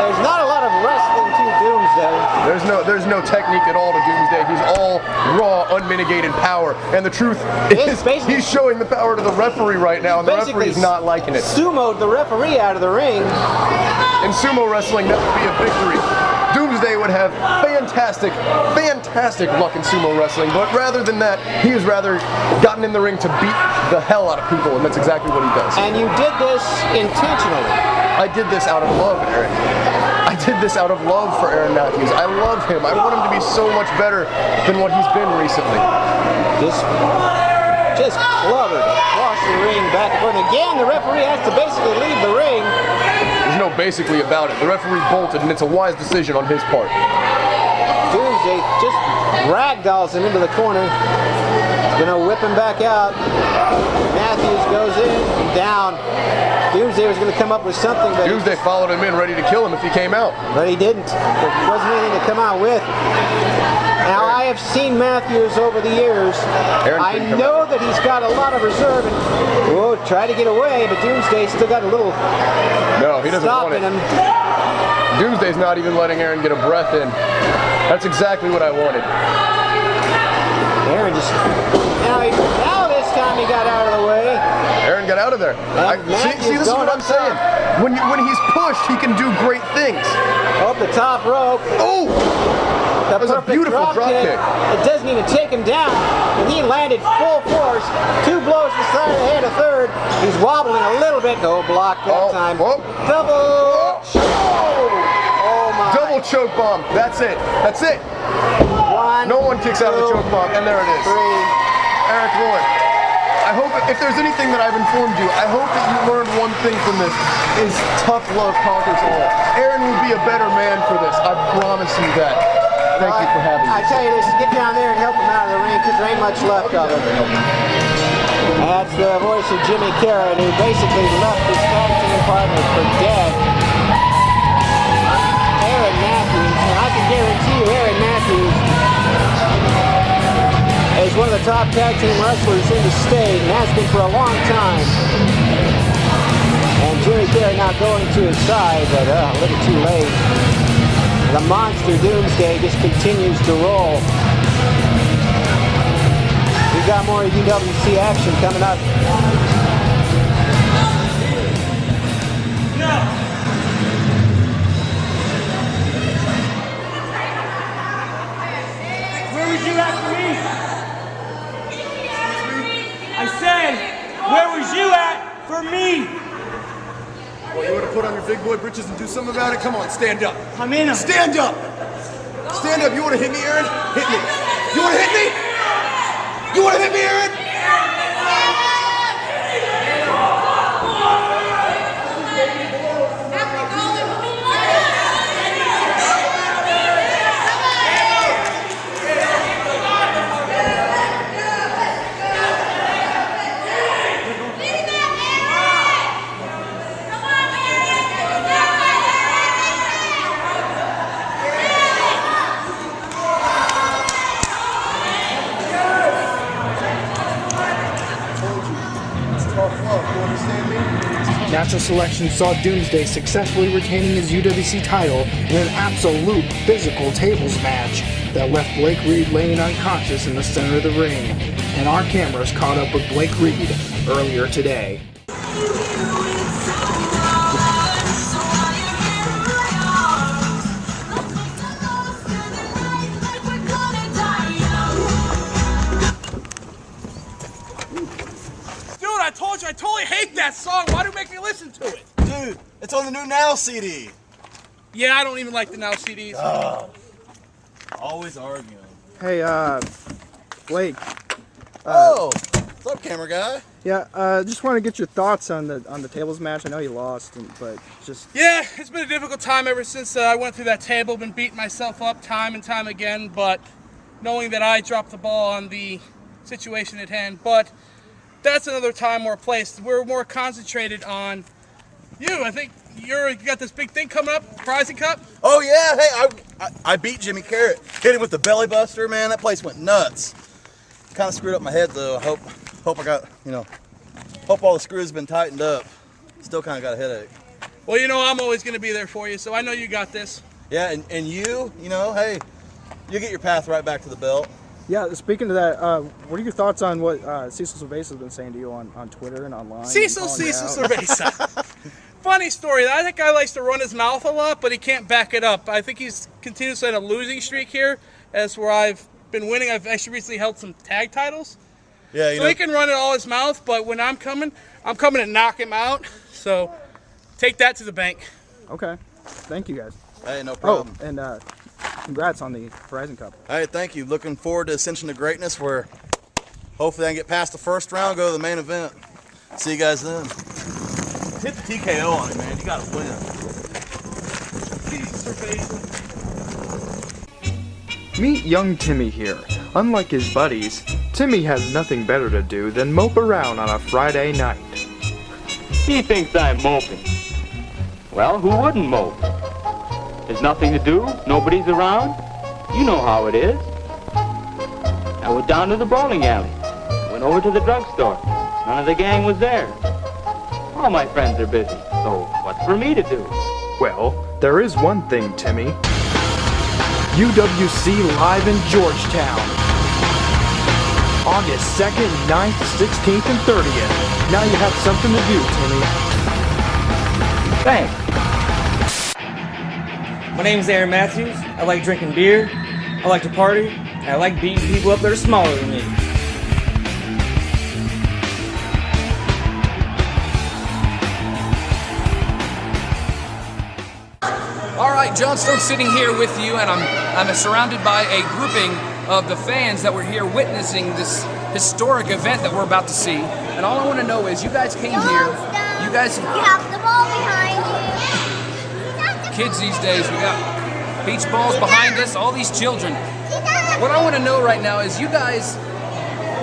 There's not a lot of wrestling to Doomsday. There's no technique at all to Doomsday. He's all raw, unmitigated power. And the truth is, he's showing the power to the referee right now, and the referee's not liking it. Sumo'd the referee out of the ring. In sumo wrestling, that would be a victory. Doomsday would have fantastic luck in sumo wrestling, but rather than that, he has rather gotten in the ring to beat the hell out of people, and that's exactly what he does. And you did this intentionally. I did this out of love, Aaron. I did this out of love for Aaron Matthews. I love him. I want him to be so much better than what he's been recently. Just clobbered across the ring, back and forth. Again, the referee has to basically leave the ring. There's no basically about it. The referee bolted, and it's a wise decision on his part. Doomsday just ragdolls him into the corner. He's gonna whip him back out. Matthews goes in and down. Doomsday was gonna come up with something, but Doomsday followed him in, ready to kill him if he came out. But he didn't. There wasn't anything to come out with. Now, I have seen Matthews over the years. I know that he's got a lot of reserve and try to get away, but Doomsday's still got a little no, he doesn't want it. Him. Doomsday's not even letting Aaron get a breath in. That's exactly what I wanted. Aaron just now this time he got out of the way. Aaron got out of there. See, this is what I'm saying. When he's pushed, he can do great things. Up the top rope. Oh! That was a beautiful drop kick. It doesn't even take him down. And he landed full force. 2 blows to the side of the head, a third. He's wobbling a little bit. No block that time. Double choke. Oh my. Double choke bomb. That's it. That's it. No one kicks out of the choke bomb. And there it is. 3. Eric Loy. I hope if there's anything that I've informed you, I hope that you learned one thing from this, is tough love conquers all. Aaron will be a better man for this. I promise you that. Thank you for having me. I tell you this, get down there and help him out of the ring because there ain't much left of him. That's the voice of Jimmy Karryt, who basically left his tag team partner for dead. Aaron Matthews, and I can guarantee you Aaron Matthews is one of the top tag team wrestlers in the state and has been for a long time. And Jimmy Karryt not going to his side, but a little too late. The monster Doomsday just continues to roll. We've got more UWC action coming up. you at for me? I said, where was you at for me? Well, you want to put on your big boy britches and do something about it? Come on, stand up. I'm in 'em. Stand up! Stand up. You want to hit me, Aaron? Hit me. You want to hit me? You want to hit me, Aaron? Natural selection saw Doomsday successfully retaining his UWC title in an absolute physical tables match that left Blake Reed laying unconscious in the center of the ring. And our cameras caught up with Blake Reed earlier today. I totally hate that song. Why do you make me listen to it? Dude, it's on the new Now CD. Yeah, I don't even like the Now CDs. Always arguing. Hey, Blake. What's up, camera guy? Yeah, just want to get your thoughts on the tables match. I know you lost, but just... Yeah, it's been a difficult time ever since I went through that table. Been beating myself up time and time again, but knowing that I dropped the ball on the situation at hand. But that's another time or place. We're more concentrated on you. I think you got this big thing coming up, Prizing Cup. Oh yeah, hey, I beat Jimmy Karryt. Hit him with the belly buster, man. That place went nuts. Kind of screwed up my head though. I hope I got, hope all the screws have been tightened up. Still kind of got a headache. Well, I'm always going to be there for you, so I know you got this. Yeah, and you, hey, you get your path right back to the belt. Yeah, speaking of that, what are your thoughts on what Cecil Cerveza has been saying to you on Twitter and online? Cecil Cerveza. Funny story. I think guy likes to run his mouth a lot, but he can't back it up. I think he's continuously on a losing streak here, as where I've been winning. I've actually recently held some tag titles. Yeah, so he can run it all his mouth, but when I'm coming to knock him out. So take that to the bank. Okay. Thank you, guys. Hey, no problem. Oh, and congrats on the Horizon Cup. Hey, thank you. Looking forward to Ascension to Greatness, where hopefully I can get past the first round, go to the main event. See you guys then. Hit the TKO on it, man. You gotta win. Meet young Timmy here. Unlike his buddies, Timmy has nothing better to do than mope around on a Friday night. He thinks I'm moping. Well, who wouldn't mope? There's nothing to do, nobody's around. You know how it is. I went down to the bowling alley, went over to the drugstore. None of the gang was there. All my friends are busy, so what's for me to do? Well, there is one thing, Timmy. UWC live in Georgetown. August 2nd, 9th, 16th, and 30th. Now you have something to do, Timmy. Thanks. My name is Aaron Matthews. I like drinking beer. I like to party. And I like beating people up that are smaller than me. All right, John Stone sitting here with you, and I'm surrounded by a grouping of the fans that were here witnessing this historic event that we're about to see. And all I want to know is, you guys came here. You guys have the ball behind you. Kids these days, we got beach balls behind us, all these children. What I want to know right now is, you guys,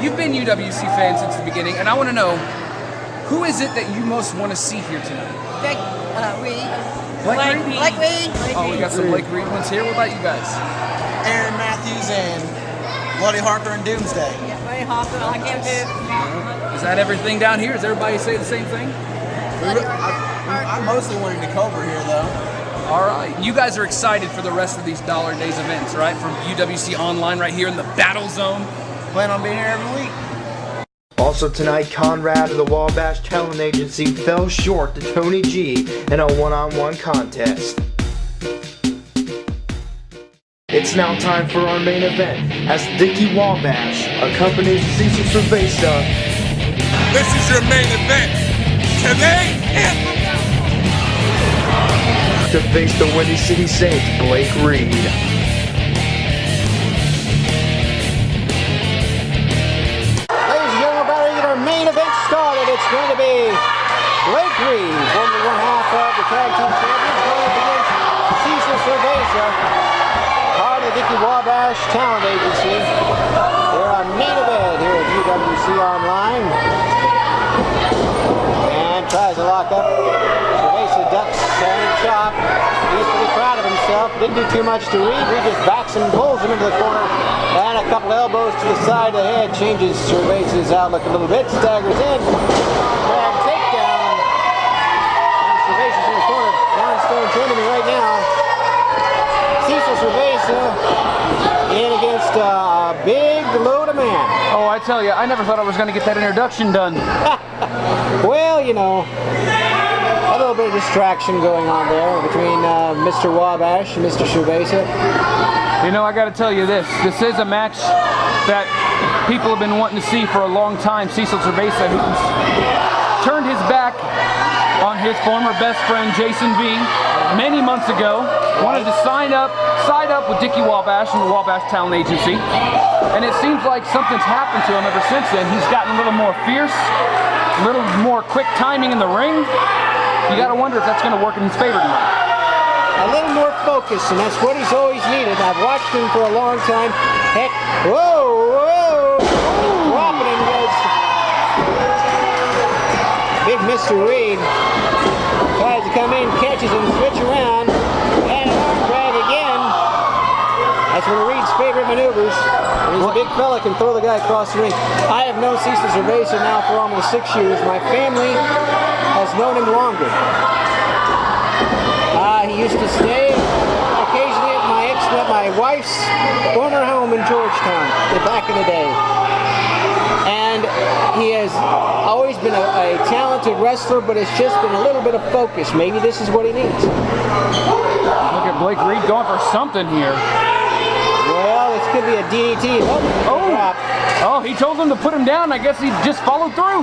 you've been UWC fans since the beginning, and I want to know, who is it that you most want to see here tonight? Reed. Blake Reed? Oh, we got some Blake Reed ones here. What about you guys? Aaron Matthews and Bloody Harker and Doomsday. Yeah, Bloody Harker, I like him too. Is that everything down here? Does everybody say the same thing? I'm mostly wanting to cover here, though. All right. You guys are excited for the rest of these Dollar Days events, right? From UWC-Online right here in the Battle Zone. Plan on being here every week. Also tonight, Conrad of the Wabash Talent Agency fell short to Tony G in a one-on-one contest. It's now time for our main event as Dickie Wabash accompanies Cecil Cerveza. This is your main event. Today and to face the Windy City Saints, Blake Reed. Ladies and gentlemen, about to get our main event started. It's going to be Blake Reed, former one half of the tag team champions, going up against Cecil Cerveza, part of the Dickie Wabash talent agency. They're our main event here at UWC-Online. And tries to lock up. Cerveza ducks and chop. He's pretty proud of himself. Didn't do too much to Reed. Reed just backs him and pulls him into the corner. And a couple elbows to the side of the head changes Cerveza's outlook a little bit. Staggers in. Grab takedown. And Cerveza's in the corner. John Stone joining me right now. Cecil Cerveza in against a big load of man. Oh, I tell you, I never thought I was going to get that introduction done. Well, you know, a little bit of distraction going on there between Mr. Wabash and Mr. Cerveza. You know, I got to tell you this. This is a match that people have been wanting to see for a long time. Cecil Cerveza, who's turned his back on his former best friend Jason V many months ago, wanted to side up with Dickie Wabash and the Wabash Talent Agency, and it seems like something's happened to him ever since then. He's gotten a little more fierce, a little more quick timing in the ring. You got to wonder if that's going to work in his favor tonight. A little more focus, and that's what he's always needed. I've watched him for a long time. Heck, whoa! Dropping him goes big Mr. Reed. Tries to come in, catches him, switch around, and an arm drag again. That's one of Reed's favorite maneuvers. And he's a big fella, can throw the guy across the ring. I have known Cecil Cerveza now for almost 6 years. My family has known him longer. He used to stay occasionally at my wife's former home in Georgetown back in the day. And he has always been a talented wrestler, but it's just been a little bit of focus. Maybe this is what he needs. Look at Blake Reed going for something here. Well, this could be a DDT. Oh, he told him to put him down. I guess he just followed through.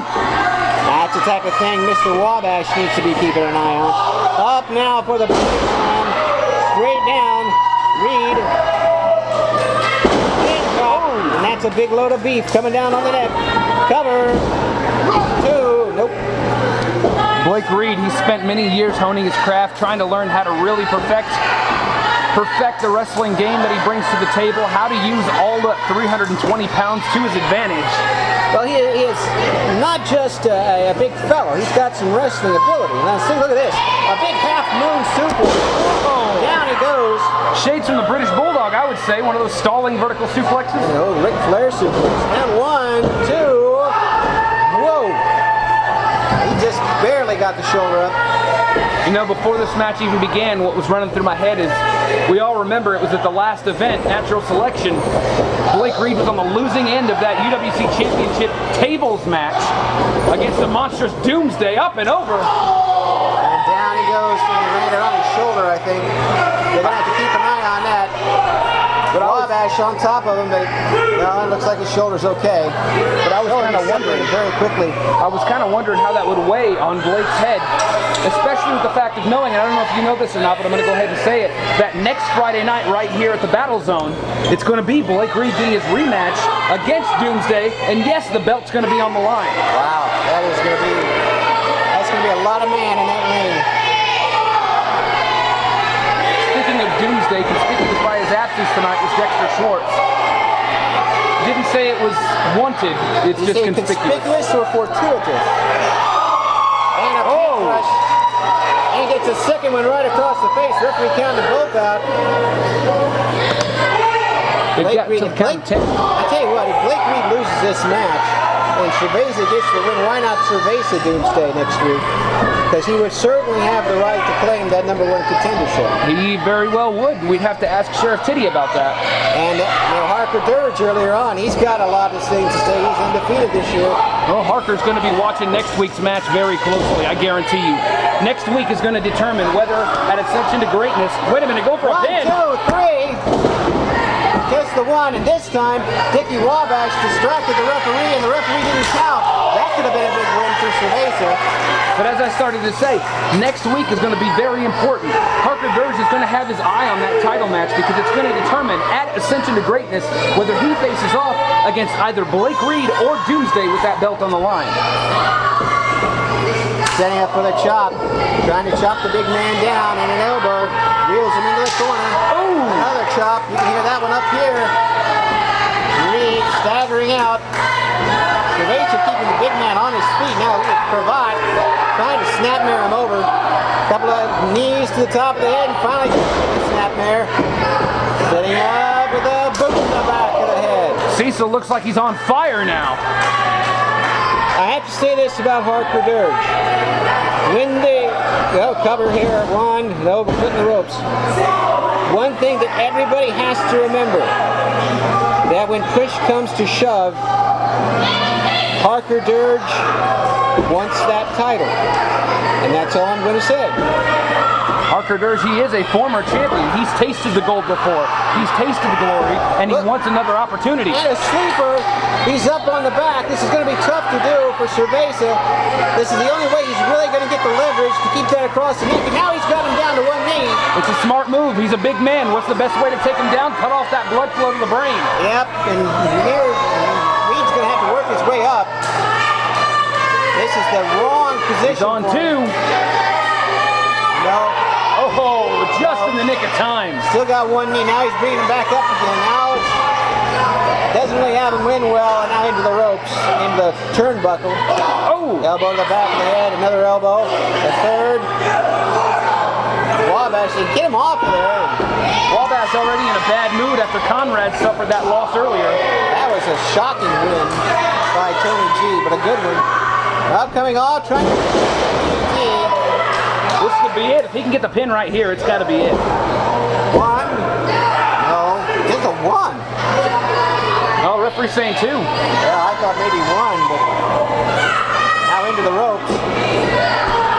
That's the type of thing Mr. Wabash needs to be keeping an eye on. Up now for the slam. Straight down. Reed. And that's a big load of beef coming down on the neck. Cover. 2. Nope. Blake Reed, he spent many years honing his craft, trying to learn how to really perfect the wrestling game that he brings to the table, how to use all the 320 pounds to his advantage. Well, he is not just a big fellow. He's got some wrestling ability. Now, see, look at this. A big half-moon suplex. Oh. Down he goes. Shades from the British Bulldog, I would say. One of those stalling vertical suplexes. You know, Ric Flair suplex. And 1, 2. Whoa. He just barely got the shoulder up. You know, before this match even began, what was running through my head is, we all remember it was at the last event, Natural Selection. Blake Reed was on the losing end of that UWC Championship tables match against the monstrous Doomsday, up and over. And down he goes, and he landed on his shoulder, I think. They're going to have to keep an eye on that. But Wabash on top of him, but no, it looks like his shoulder's okay. But I was kind of wondering very quickly. I was kind of wondering how that would weigh on Blake's head, especially with the fact of knowing, and I don't know if you know this or not, but I'm going to go ahead and say it, that next Friday night right here at the Battle Zone, it's going to be Blake Reed getting his rematch against Doomsday, and yes, the belt's going to be on the line. Wow, that's going to be a lot of man in that ring. Speaking of Doomsday, conspicuous by his absence tonight was Dexter Schwartz. Didn't say it was wanted, it's just conspicuous or fortuitous? And a rush. And gets a second one right across the face. Referee counted both out. Blake Reed, I tell you what, if Blake Reed loses this match, and Cerveza gets the win, why not Cerveza Doomsday next week? Because he would certainly have the right to claim that #1 contendership. He very well would. We'd have to ask Sheriff Titty about that. And Harker Dirge earlier on, he's got a lot of things to say. He's undefeated this year. Well, Harker's going to be watching next week's match very closely, I guarantee you. Next week is going to determine whether at Ascension to Greatness, wait a minute, go for a pin. 1, 2, 3. Just the one, and this time Dickie Wabash distracted the referee, and the referee didn't count. That could have been a big win for Cerveza. But as I started to say, next week is going to be very important. Harker Dirge is going to have his eye on that title match because it's going to determine at Ascension to Greatness whether he faces off against either Blake Reed or Doomsday with that belt on the line. Setting up for the chop, trying to chop the big man down, and an elbow reels him into the corner. Oh! Another chop, you can hear that one up here. Reed staggering out. Cerveza keeping the big man on his feet. Now look at Karryt trying to snapmare him over. Couple of knees to the top of the head, and finally snapmare. Setting up with a boot in the back of the head. Cecil looks like he's on fire now. I have to say this about Harker Dirge. When they cover here at one, no, but putting the ropes. One thing that everybody has to remember, that when push comes to shove, Harker Dirge wants that title. And that's all I'm going to say. Harker Dirge, he is a former champion. He's tasted the gold before. He's tasted the glory, and he wants another opportunity. And a sleeper, he's up on the back. This is going to be tough to do for Cerveza. This is the only way he's really going to get the leverage to keep that across the neck. And now he's got him down to one knee. It's a smart move. He's a big man. What's the best way to take him down? Cut off that blood flow to the brain. Yep, and here Reed's going to have to work his way up. This is the wrong position. He's on two. No. Oh, just in the nick of time. Still got one knee. Now he's bringing him back up again. Now doesn't really have him win well, and now into the ropes, into the turnbuckle. Oh! Elbow to the back of the head. Another elbow. The third. Wabash, get him off of there. Wabash already in a bad mood after Conrad suffered that loss earlier. That was a shocking win by Tony G, but a good one. Upcoming off, trying to This could be it. If he can get the pin right here, it's got to be it. one. No, just a one. Oh, referee's saying two. Yeah, I thought maybe one, but now into the ropes.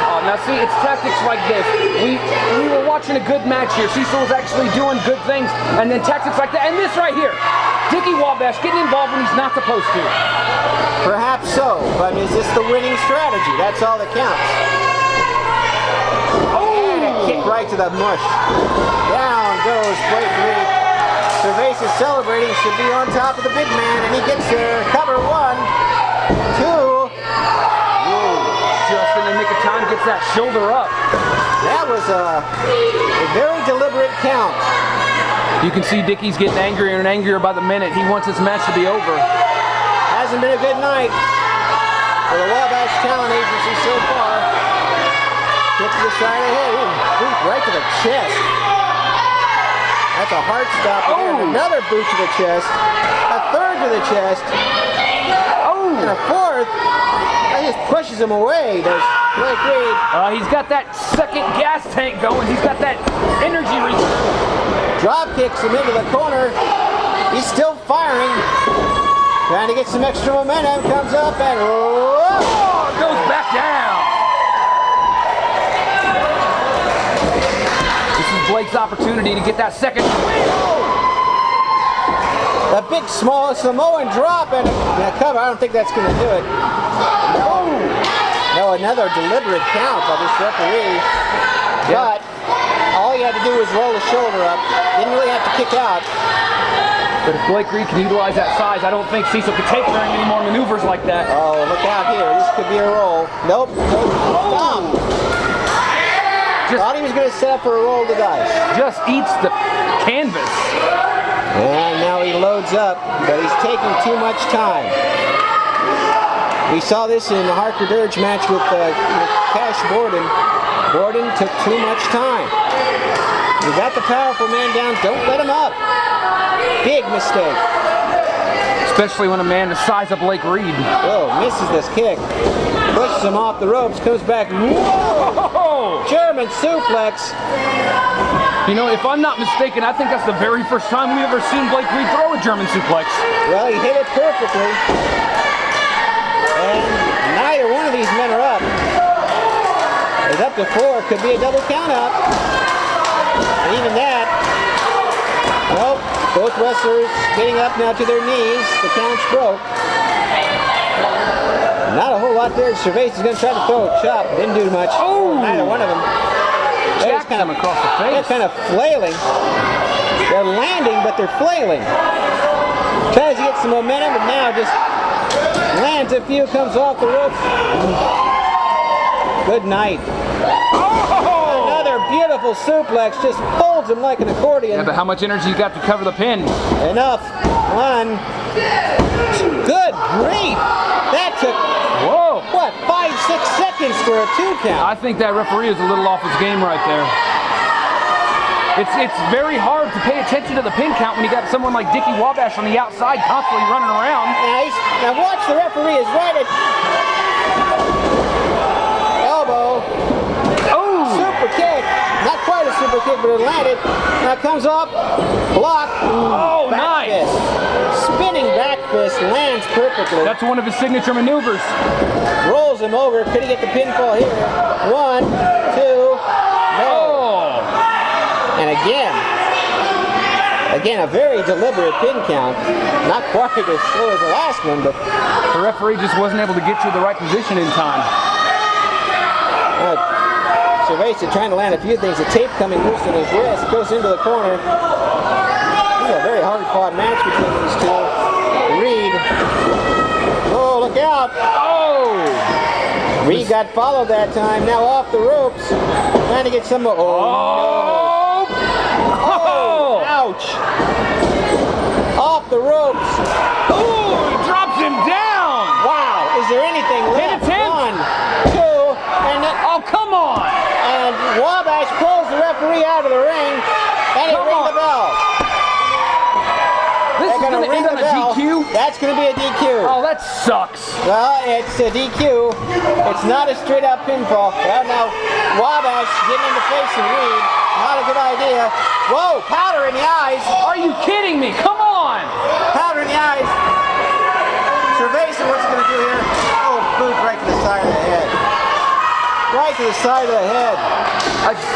Oh, now see, it's tactics like this. We were watching a good match here. Cecil was actually doing good things, and then tactics like that. And this right here. Dickie Wabash getting involved when he's not supposed to. Perhaps so, but is this the winning strategy? That's all that counts. Oh! And a kick right to the mush. Down goes Blake Reed. Cerveza celebrating, should be on top of the big man, and he gets there. Cover 1, 2. Just in the nick of time, gets that shoulder up. That was a very deliberate count. You can see Dickie's getting angrier and angrier by the minute. He wants this match to be over. Hasn't been a good night for the Wabash Talent Agency so far. Kick to the side of the head. Ooh, boot right to the chest. That's a heart stopper. Oh. Another boot to the chest. A third to the chest. Oh. And a fourth. That just pushes him away. Does Blake Reed. He's got that second gas tank going. He's got that energy reserve. Drop kicks him into the corner. He's still firing. Trying to get some extra momentum. Comes up and goes back down. This is Blake's opportunity to get that second win. A big small Samoan drop and a cover. I don't think that's going to do it. No, another deliberate count by this referee. But all he had to do was roll the shoulder up. Didn't really have to kick out. But if Blake Reed can utilize that size, I don't think Cecil could take very many more maneuvers like that. Oh, look out here. This could be a roll. Nope. Stop. Thought he was going to set up for a roll of the dice. Just eats the canvas. And now he loads up, but he's taking too much time. We saw this in the Harker Dirge match with Cash Bordin. Bordin took too much time. You got the powerful man down, don't let him up. Big mistake. Especially when a man the size of Blake Reed. Oh, misses this kick. Pushes him off the ropes, comes back. Whoa! German suplex. You know, if I'm not mistaken, I think that's the very first time we've ever seen Blake Reed throw a German suplex. Well, he hit it perfectly. And neither one of these men are up. It's up to 4. Could be a double count out. And even that. Nope. Both wrestlers getting up now to their knees. The count's broke. Not a whole lot there. Cerveza is going to try to throw a chop. Didn't do much. Oh! Neither one of them. They're kind of across the face. They're kind of flailing. They're landing, but they're flailing. Tries to get some momentum, but now just lands a few, comes off the ropes. Good night. Oh! Another beautiful suplex, just folds him like an accordion. Yeah, but how much energy you got to cover the pin? Enough. 1. Good grief. That took, whoa, what, 5-6 seconds for a 2 count. I think that referee is a little off his game right there. It's very hard to pay attention to the pin count when you got someone like Dickie Wabash on the outside constantly running around. Now watch, the referee is right at elbow. Oh! Super kick. Not quite a super kick, but it landed. Now it comes up, block. Oh, back nice. Fist. Spinning back fist, lands perfectly. That's one of his signature maneuvers. Rolls him over. Could he get the pinfall here? 1, 2, no. Oh! And again, a very deliberate pin count. Not quite as slow as the last one, but the referee just wasn't able to get you the right position in time. Cerveza trying to land a few things. The tape coming loose in his wrist, goes into the corner. This is a very hard-fought match between these two. Reed. Oh, look out! Oh! Reed got followed that time. Now off the ropes, trying to get some more. Oh! Oh! Ouch! Off the ropes. Oh! He drops him down! Wow! Is there anything left? 1, 2, and then, oh, come on! And Wabash pulls the referee out of the ring, and it rings the bell. This is going to end on a DQ? That's going to be a DQ. Oh, that sucks. Well, it's a DQ. It's not a straight-up pinfall. Well, now, Wabash getting in the face of Reed. Not a good idea. Whoa, powder in the eyes. Are you kidding me? Come on. Powder in the eyes. Cerveza, what's he going to do here? Oh, boot right to the side of the head. Right to the side of the head.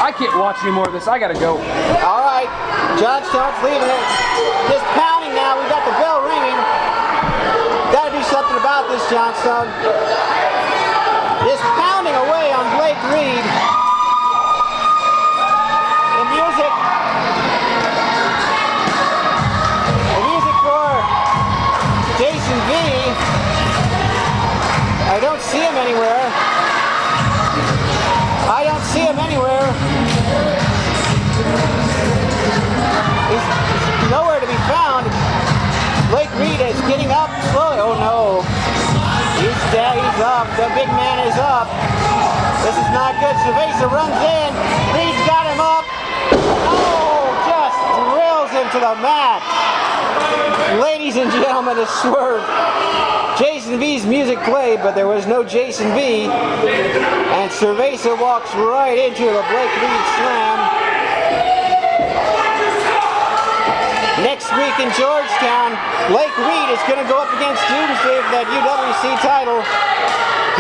I can't watch any more of this. I gotta go. All right, Georgetown's leaving it. Just pounding now. We got the bell ringing. Got to do something about this, Johnstone. Just pounding away on Blake Reed. The music for Jason V. I don't see him anywhere. I don't see him anywhere. He's nowhere to be found. Blake Reed is getting up slowly. Oh no. He's up. The big man is up. This is not good. Cerveza runs in. Reed's got him up. Oh, just drills him to the mat. Ladies and gentlemen, a swerve. Jason V's music played, but there was no Jason V. And Cerveza walks right into the Blake Reed slam. Next week in Georgetown, Blake Reed is going to go up against Doomsday for that UWC title.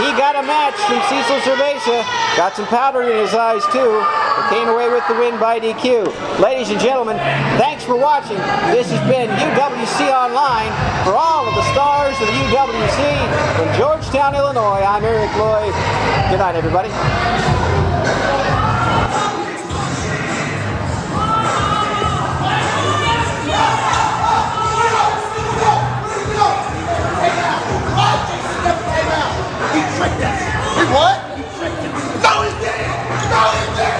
He got a match from Cecil Cerveza. Got some powder in his eyes too. But came away with the win by DQ. Ladies and gentlemen, thanks for watching. This has been UWC Online. For all of the stars of the UWC from Georgetown, Illinois, I'm Eric Lloyd. Good night, everybody. What? No, he's dead! No, he's dead!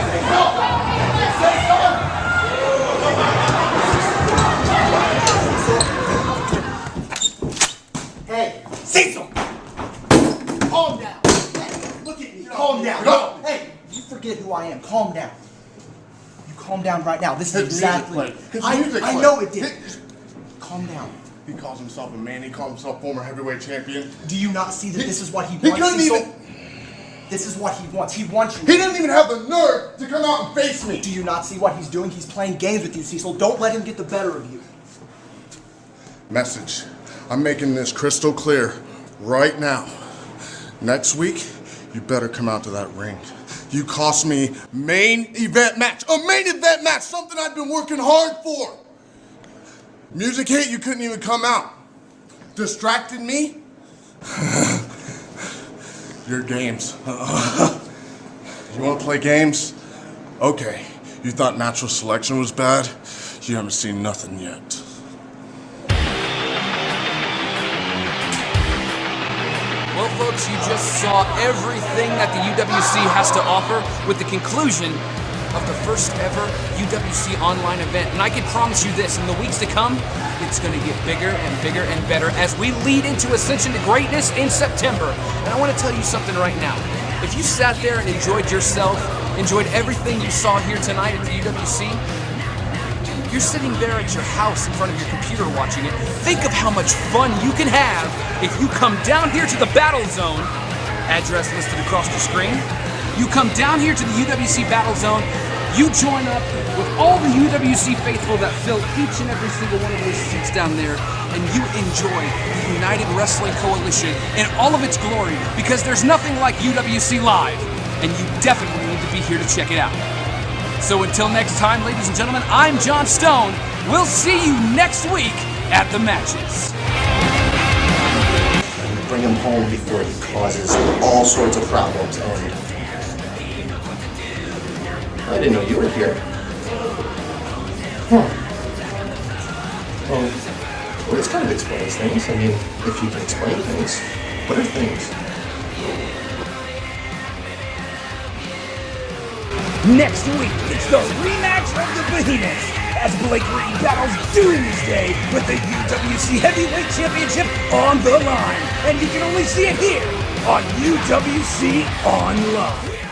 Hey, Cecil! Calm down. Hey, look at me. Calm down. No. Hey, you forget who I am. Calm down. You calm down right now. This is exactly. His music I know it did. Calm down. He calls himself a man. He calls himself former heavyweight champion. Do you not see that this is what he He wants? couldn't even. This is what he wants. He wants you. He doesn't even have the nerve to come out and face me. Do you not see what he's doing? He's playing games with you, Cecil. Don't let him get the better of you. Message. I'm making this crystal clear right now. Next week, you better come out to that ring. You cost me main event match. A main event match, something I've been working hard for. Music hit, you couldn't even come out. Distracted me? Your games. You want to play games? Okay. You thought natural selection was bad? You haven't seen nothing yet. Well, folks, you just saw everything that the UWC has to offer with the conclusion of the first ever UWC Online event. And I can promise you this, in the weeks to come, it's going to get bigger and bigger and better as we lead into Ascension to Greatness in September. And I want to tell you something right now. If you sat there and enjoyed yourself, enjoyed everything you saw here tonight at the UWC, you're sitting there at your house in front of your computer watching it. Think of how much fun you can have if you come down here to the Battle Zone, address listed across the screen. You come down here to the UWC Battle Zone, you join up with all the UWC faithful that fill each and every single one of those seats down there, and you enjoy the United Wrestling Coalition in all of its glory, because there's nothing like UWC Live, and you definitely need to be here to check it out. So until next time, ladies and gentlemen, I'm John Stone. We'll see you next week at the matches. Bring him home before he causes all sorts of problems. And I didn't know you were here. Huh. Well, this kind of explains things. I mean, if you can explain things, what are things? Next week, it's the rematch of the Behemoths as Blake Reed battles Doomsday with the UWC Heavyweight Championship on the line. And you can only see it here on UWC Online.